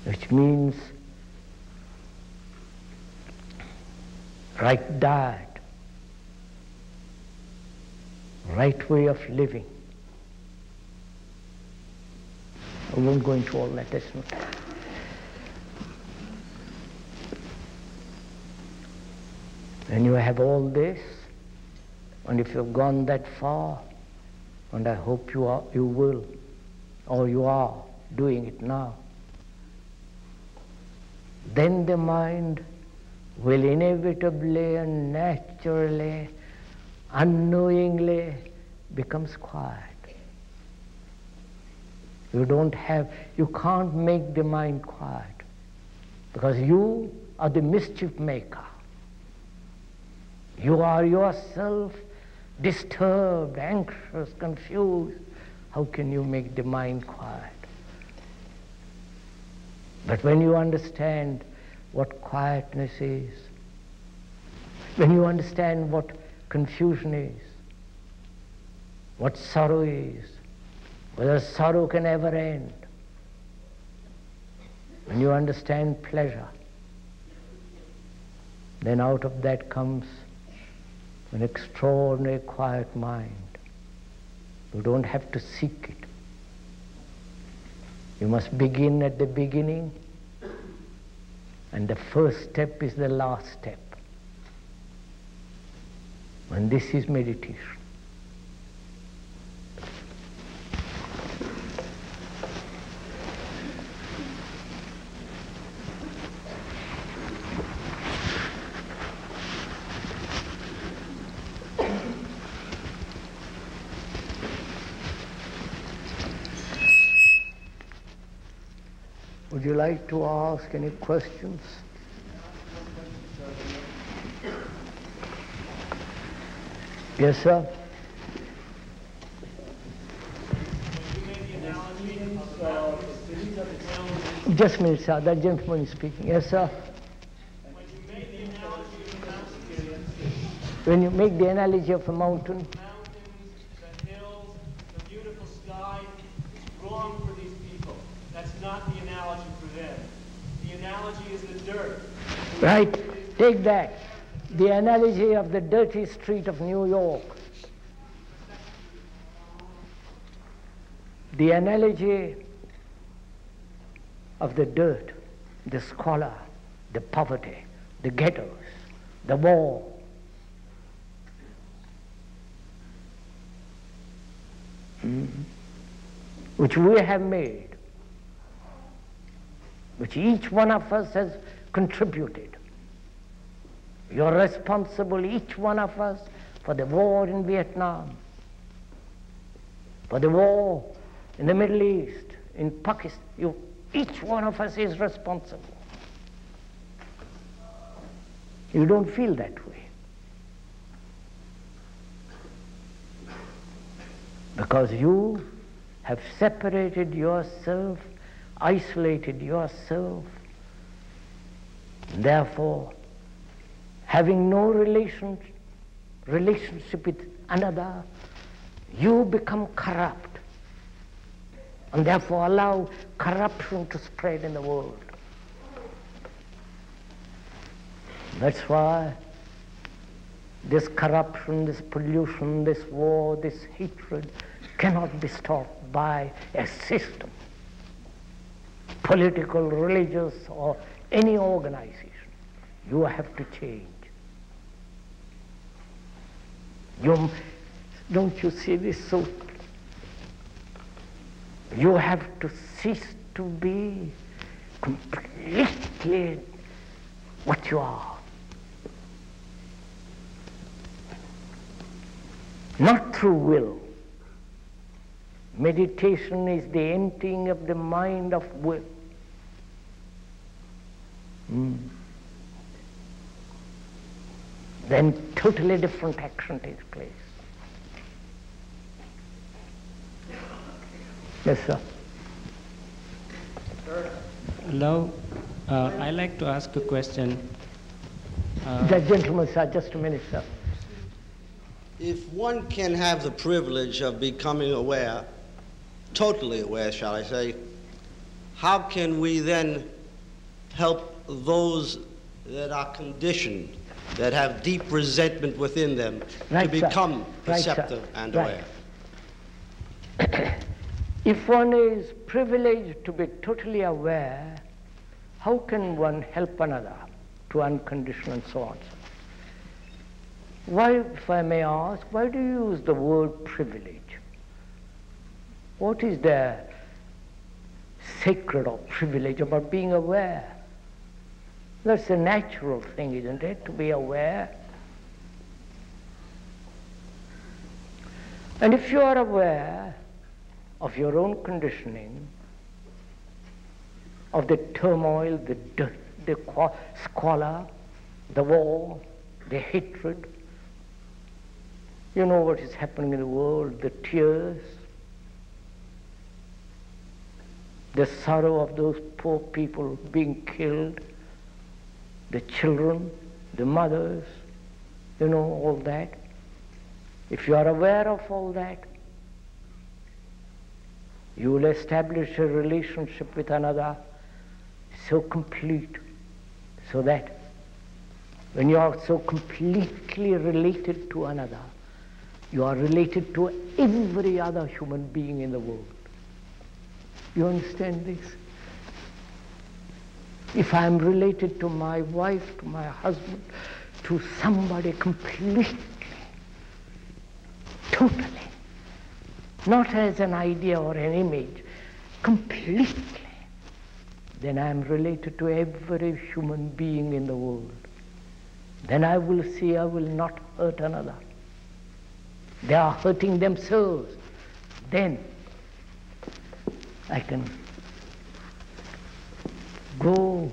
which means right diet, right way of living. I won't go into all that, that's not time. When you have all this, and if you've gone that far, and I hope you will, or you are doing it now, then the mind will inevitably and naturally, unknowingly becomes quiet. You can't make the mind quiet, because you are the mischief maker. You are yourself disturbed, anxious, confused. How can you make the mind quiet? But when you understand what quietness is, when you understand what confusion is, what sorrow is, whether sorrow can ever end, when you understand pleasure, then out of that comes an extraordinary quiet mind. You don't have to seek it. You must begin at the beginning, and the first step is the last step. And this is meditation. Would you like to ask any questions? Yes, sir? Just a minute, sir. That gentleman is speaking. Yes, sir? When you make the analogy of a mountain, the hills, the beautiful sky, it's wrong for these people. That's not the analogy for them. The analogy is the dirt. Right, take that. The analogy of the dirty street of New York. The analogy of the dirt, the squalor, the poverty, the ghettos, the war. Which we have made, which each one of us has contributed. You're responsible, each one of us, for the war in Vietnam, for the war in the Middle East, in Pakistan. Each one of us is responsible. You don't feel that way. Because you have separated yourself, isolated yourself, therefore, having no relationship with another, you become corrupt, and therefore allow corruption to spread in the world. That's why this corruption, this pollution, this war, this hatred cannot be stopped by a system, political, religious, or any organization. You have to change. Don't you see this so? You have to cease to be completely what you are. Not through will. Meditation is the emptying of the mind of will. Then totally different action takes place. Yes, sir. Hello. I'd like to ask a question. The gentleman, sir, just a minute, sir. If one can have the privilege of becoming aware, totally aware, shall I say, how can we then help those that are conditioned, that have deep resentment within them, to become receptive and aware? If one is privileged to be totally aware, how can one help another to unconditional and so on? Why, if I may ask, why do you use the word privilege? What is there sacred or privilege about being aware? That's a natural thing, isn't it, to be aware? And if you are aware of your own conditioning, of the turmoil, the squalor, the war, the hatred, you know what is happening in the world, the tears, the sorrow of those poor people being killed, the children, the mothers, you know, all that. If you are aware of all that, you will establish a relationship with another so complete, so that when you are so completely related to another, you are related to every other human being in the world. You understand this? If I am related to my wife, to my husband, to somebody completely, totally, not as an idea or an image, completely, then I am related to every human being in the world. Then I will see I will not hurt another. They are hurting themselves. Then I can go,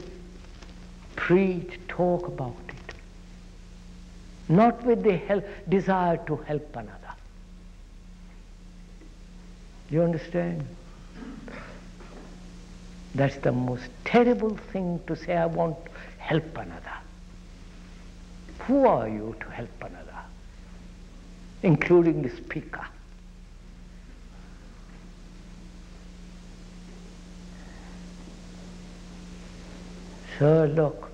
preach, talk about it. Not with the desire to help another. You understand? That's the most terrible thing to say, I want to help another. Who are you to help another? Including the speaker. So look,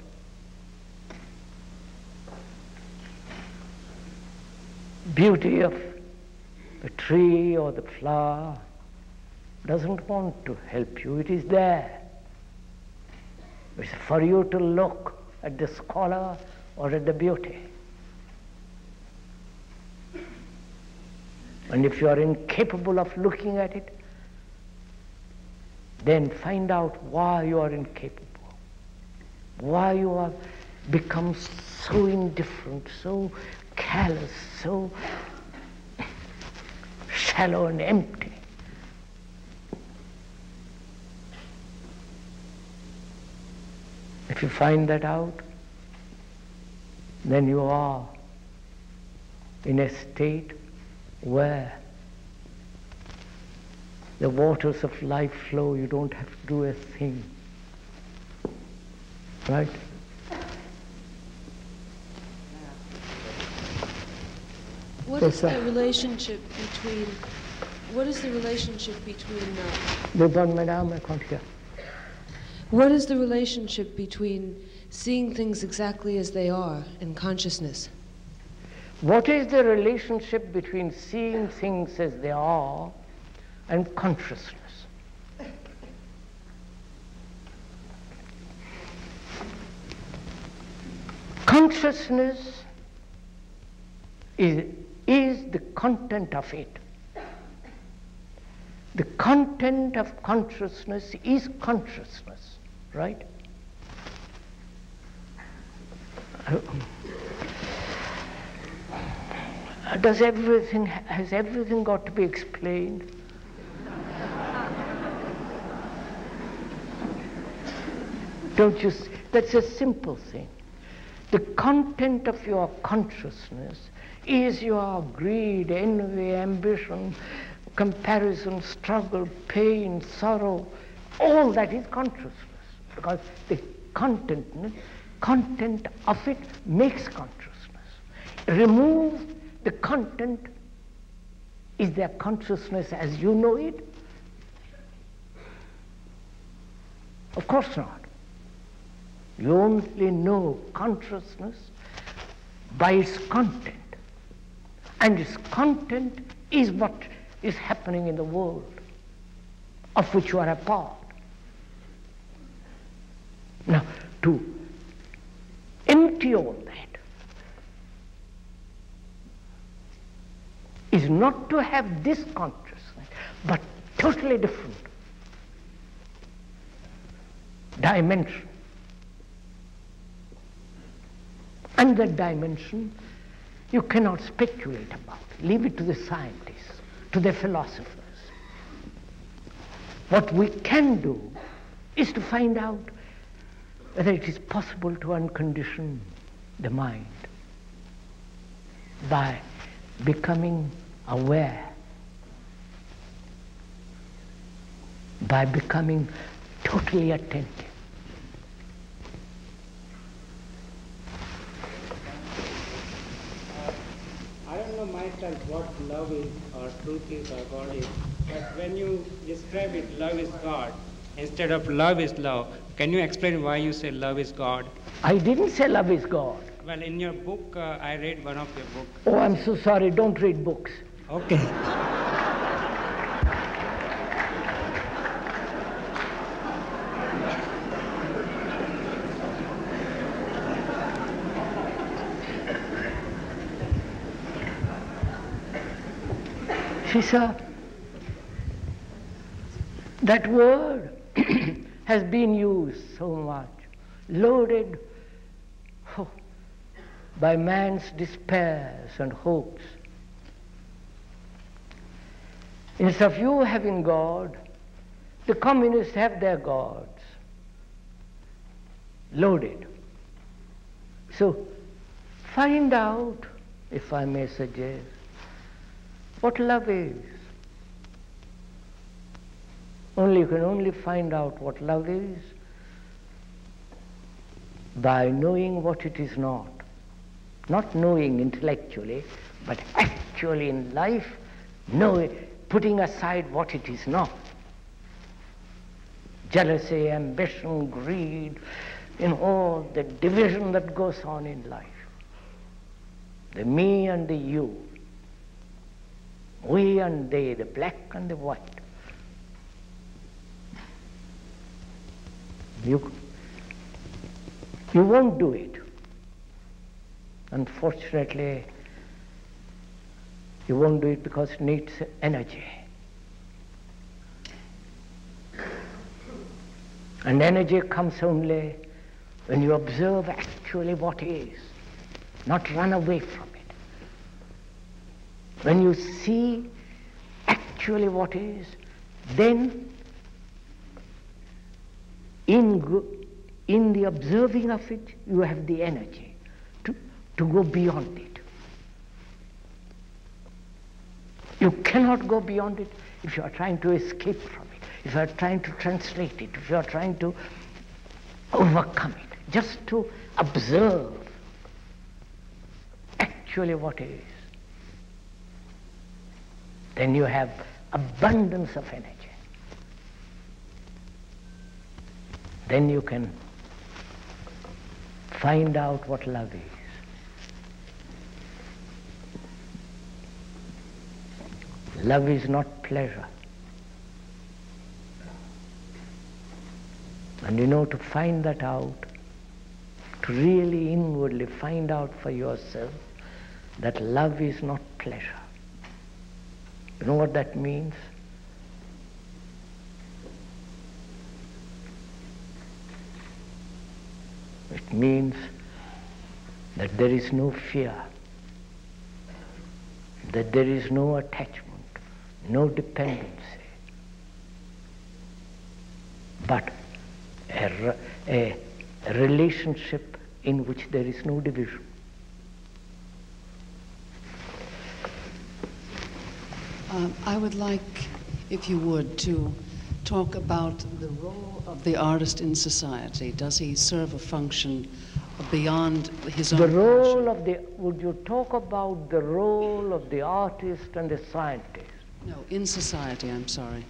beauty of the tree or the flower doesn't want to help you, it is there. It's for you to look at the scholar or at the beauty. And if you are incapable of looking at it, then find out why you are incapable. why you have become so indifferent, so callous, so shallow and empty. If you find that out, then you are in a state where the waters of life flow, you don't have to do a thing. Right? What is the relationship between What is the relationship between seeing things exactly as they are and consciousness? What is the relationship between seeing things as they are and consciousness? Consciousness is the content of it. The content of consciousness is consciousness, right? Has everything got to be explained? Don't you see? That's a simple thing. The content of your consciousness is your greed, envy, ambition, comparison, struggle, pain, sorrow. All that is consciousness, because the content of it makes consciousness. Remove the content, is there consciousness as you know it? Of course not. You only know consciousness by its content. And its content is what is happening in the world, of which you are a part. Now, to empty all that is not to have this consciousness, but totally different dimension. And that dimension you cannot speculate about. Leave it to the scientists, to the philosophers. What we can do is to find out whether it is possible to uncondition the mind by becoming aware, by becoming totally attentive. I don't know myself what love is or truth is or God is, but when you describe it, love is God, instead of love is love, can you explain why you say love is God? I didn't say love is God. Well, in your book, I read one of your books. Oh, I'm so sorry, don't read books. Okay. See, sir, that word has been used so much, loaded by man's despairs and hopes. Instead of you having God, the communists have their gods, loaded. So find out, if I may suggest, what love is. You can only find out what love is by knowing what it is not. Not knowing intellectually, but actually in life, putting aside what it is not. Jealousy, ambition, greed, all the division that goes on in life. The me and the you. We and they, the black and the white. You won't do it. Unfortunately, you won't do it because it needs energy. And energy comes only when you observe actually what is, not run away from it, when you see actually what is, then in the observing of it, you have the energy to go beyond it. You cannot go beyond it if you are trying to escape from it, if you are trying to translate it, if you are trying to overcome it. Just to observe actually what is. Then you have abundance of energy. Then you can find out what love is. Love is not pleasure. And to find that out, to really inwardly find out for yourself that love is not pleasure. You know what that means? It means that there is no fear, that there is no attachment, no dependency, but a relationship in which there is no division. I would like, if you would, to talk about the role of the artist in society. Does he serve a function beyond his own would you talk about the role of the artist and the scientist? No, in society, I'm sorry.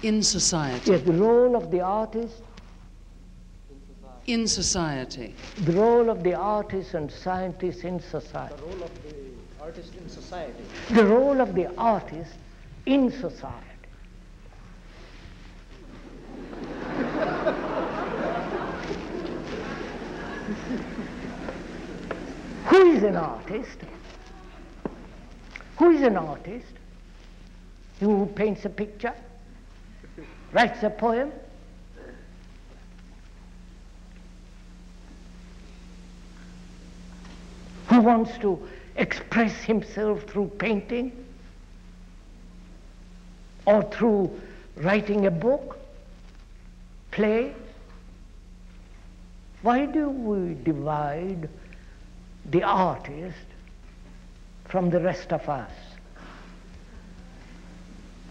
In society. Yes, the role of the artist. In society. The role of the artist and scientist in society. The role of the artist in society. The role of the artist in society. Who is an artist? Who is an artist? Who paints a picture? Writes a poem? Who wants to express himself through painting? Or through writing a book? Play? Why do we divide the artist from the rest of us?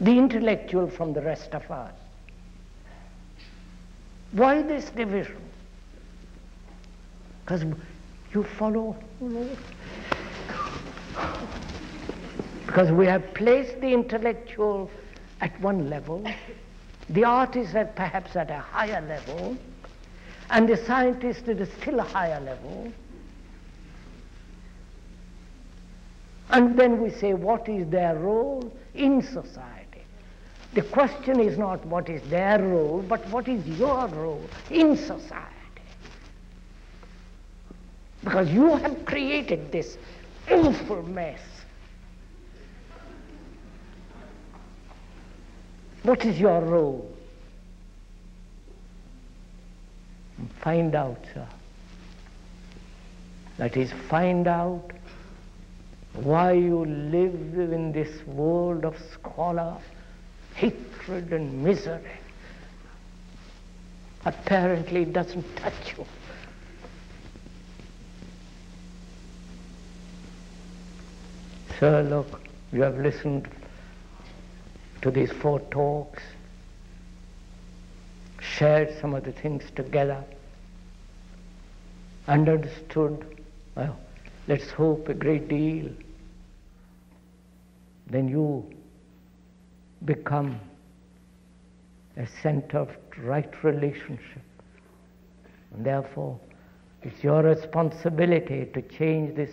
The intellectual from the rest of us? Why this division? Because you follow, because we have placed the intellectual at one level, the artist perhaps at a higher level, and the scientist at a still higher level. And then we say, what is their role in society? The question is not what is their role, but what is your role in society? Because you have created this awful mess. What is your role? Find out, sir. That is, find out why you live in this world of squalor, hatred and misery. Apparently it doesn't touch you. Sir, look, you have listened to these 4 talks, shared some of the things together, understood, well, let's hope a great deal. Then you become a center of right relationship. And therefore, it's your responsibility to change this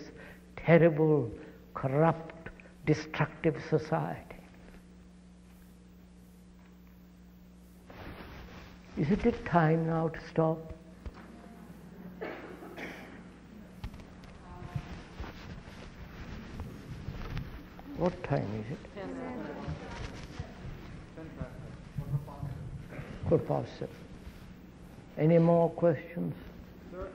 terrible, corrupt, destructive society. Isn't it time now to stop? What time is it? 7:15. Any more questions? Sir,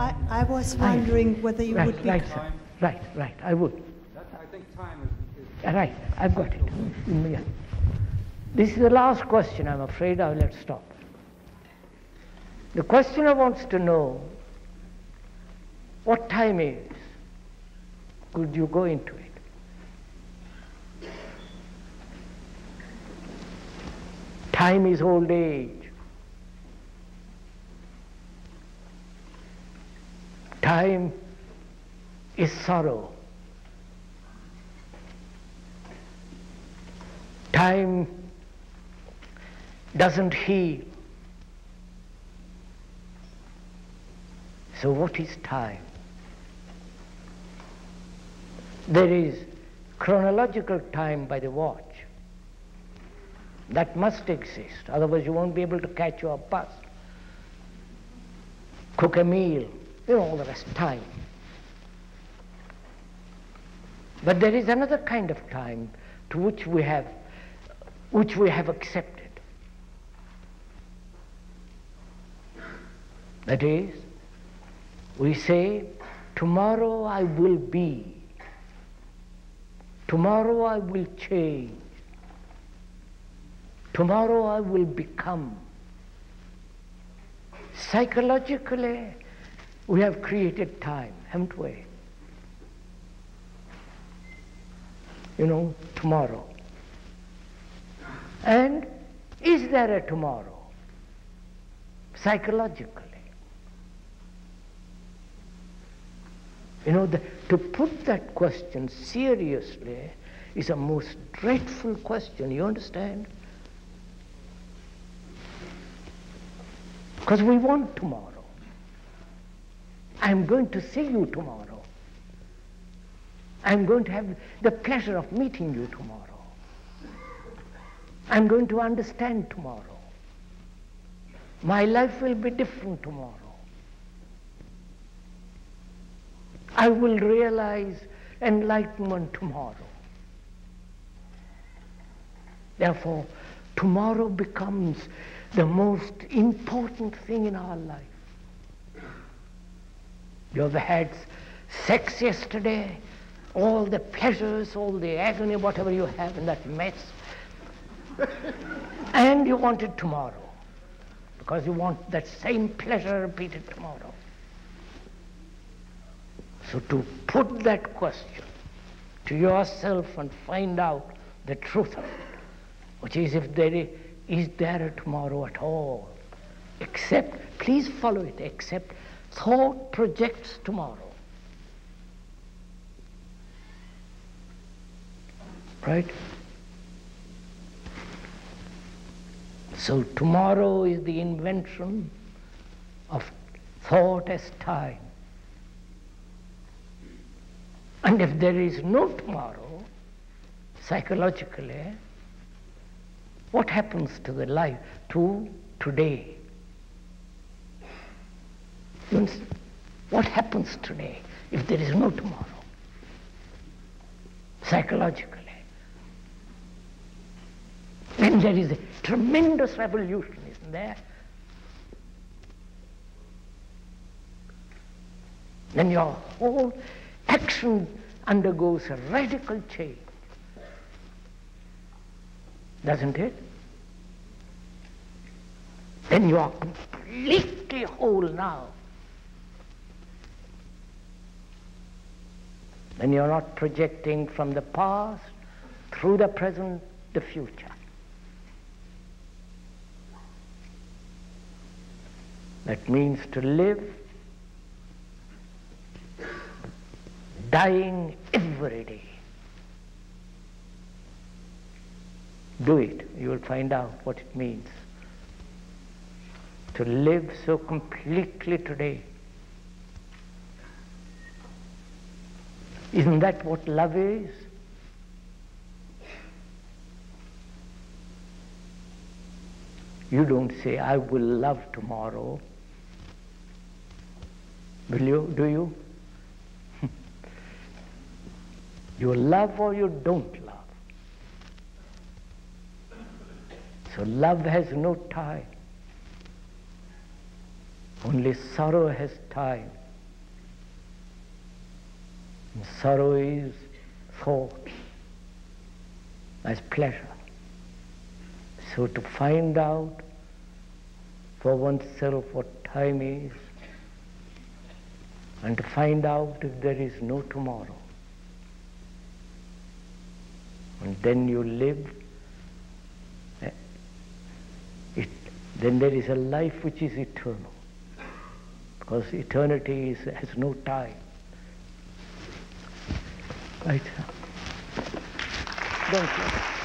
I was wondering whether you would be... Right, sir. Right, I would. I think time is... Right, I've got it. Yeah. This is the last question, I'm afraid. I'll let stop. The questioner wants to know what time is. Could you go into it? Time is old age. Time is sorrow. Time doesn't heal. So what is time? There is chronological time by the watch. That must exist, otherwise you won't be able to catch your bus, cook a meal, all the rest, time. But there is another kind of time to which we have accepted. That is, we say, tomorrow I will be, tomorrow I will change, tomorrow I will become. Psychologically, we have created time, haven't we? Tomorrow. And is there a tomorrow? Psychologically. To put that question seriously is a most dreadful question, you understand? Because we want tomorrow. I'm going to see you tomorrow. I'm going to have the pleasure of meeting you tomorrow. I'm going to understand tomorrow. My life will be different tomorrow. I will realize enlightenment tomorrow. Therefore, tomorrow becomes the most important thing in our life. You have had sex yesterday, all the pleasures, all the agony, whatever you have in that mess, and you want it tomorrow, because you want that same pleasure repeated tomorrow. So to put that question to yourself and find out the truth of it, which is, if there is there a tomorrow at all, except, please follow it, except thought projects tomorrow. Right? So tomorrow is the invention of thought as time. And if there is no tomorrow, psychologically, what happens to the life, to today? What happens today if there is no tomorrow? Psychologically. Then there is a tremendous revolution, isn't there? Then your whole action undergoes a radical change. Doesn't it? Then you are completely whole now. Then you're not projecting from the past, through the present, the future. That means to live, dying every day. Do it, you will find out what it means. To live so completely today. Isn't that what love is? You don't say, I will love tomorrow. Will you? Do you? You love or you don't love. So love has no time. Only sorrow has time. Sorrow is thought as pleasure. So to find out for oneself what time is, and to find out if there is no tomorrow. And then you live, then there is a life which is eternal, because eternity has no time. Right. Don't you?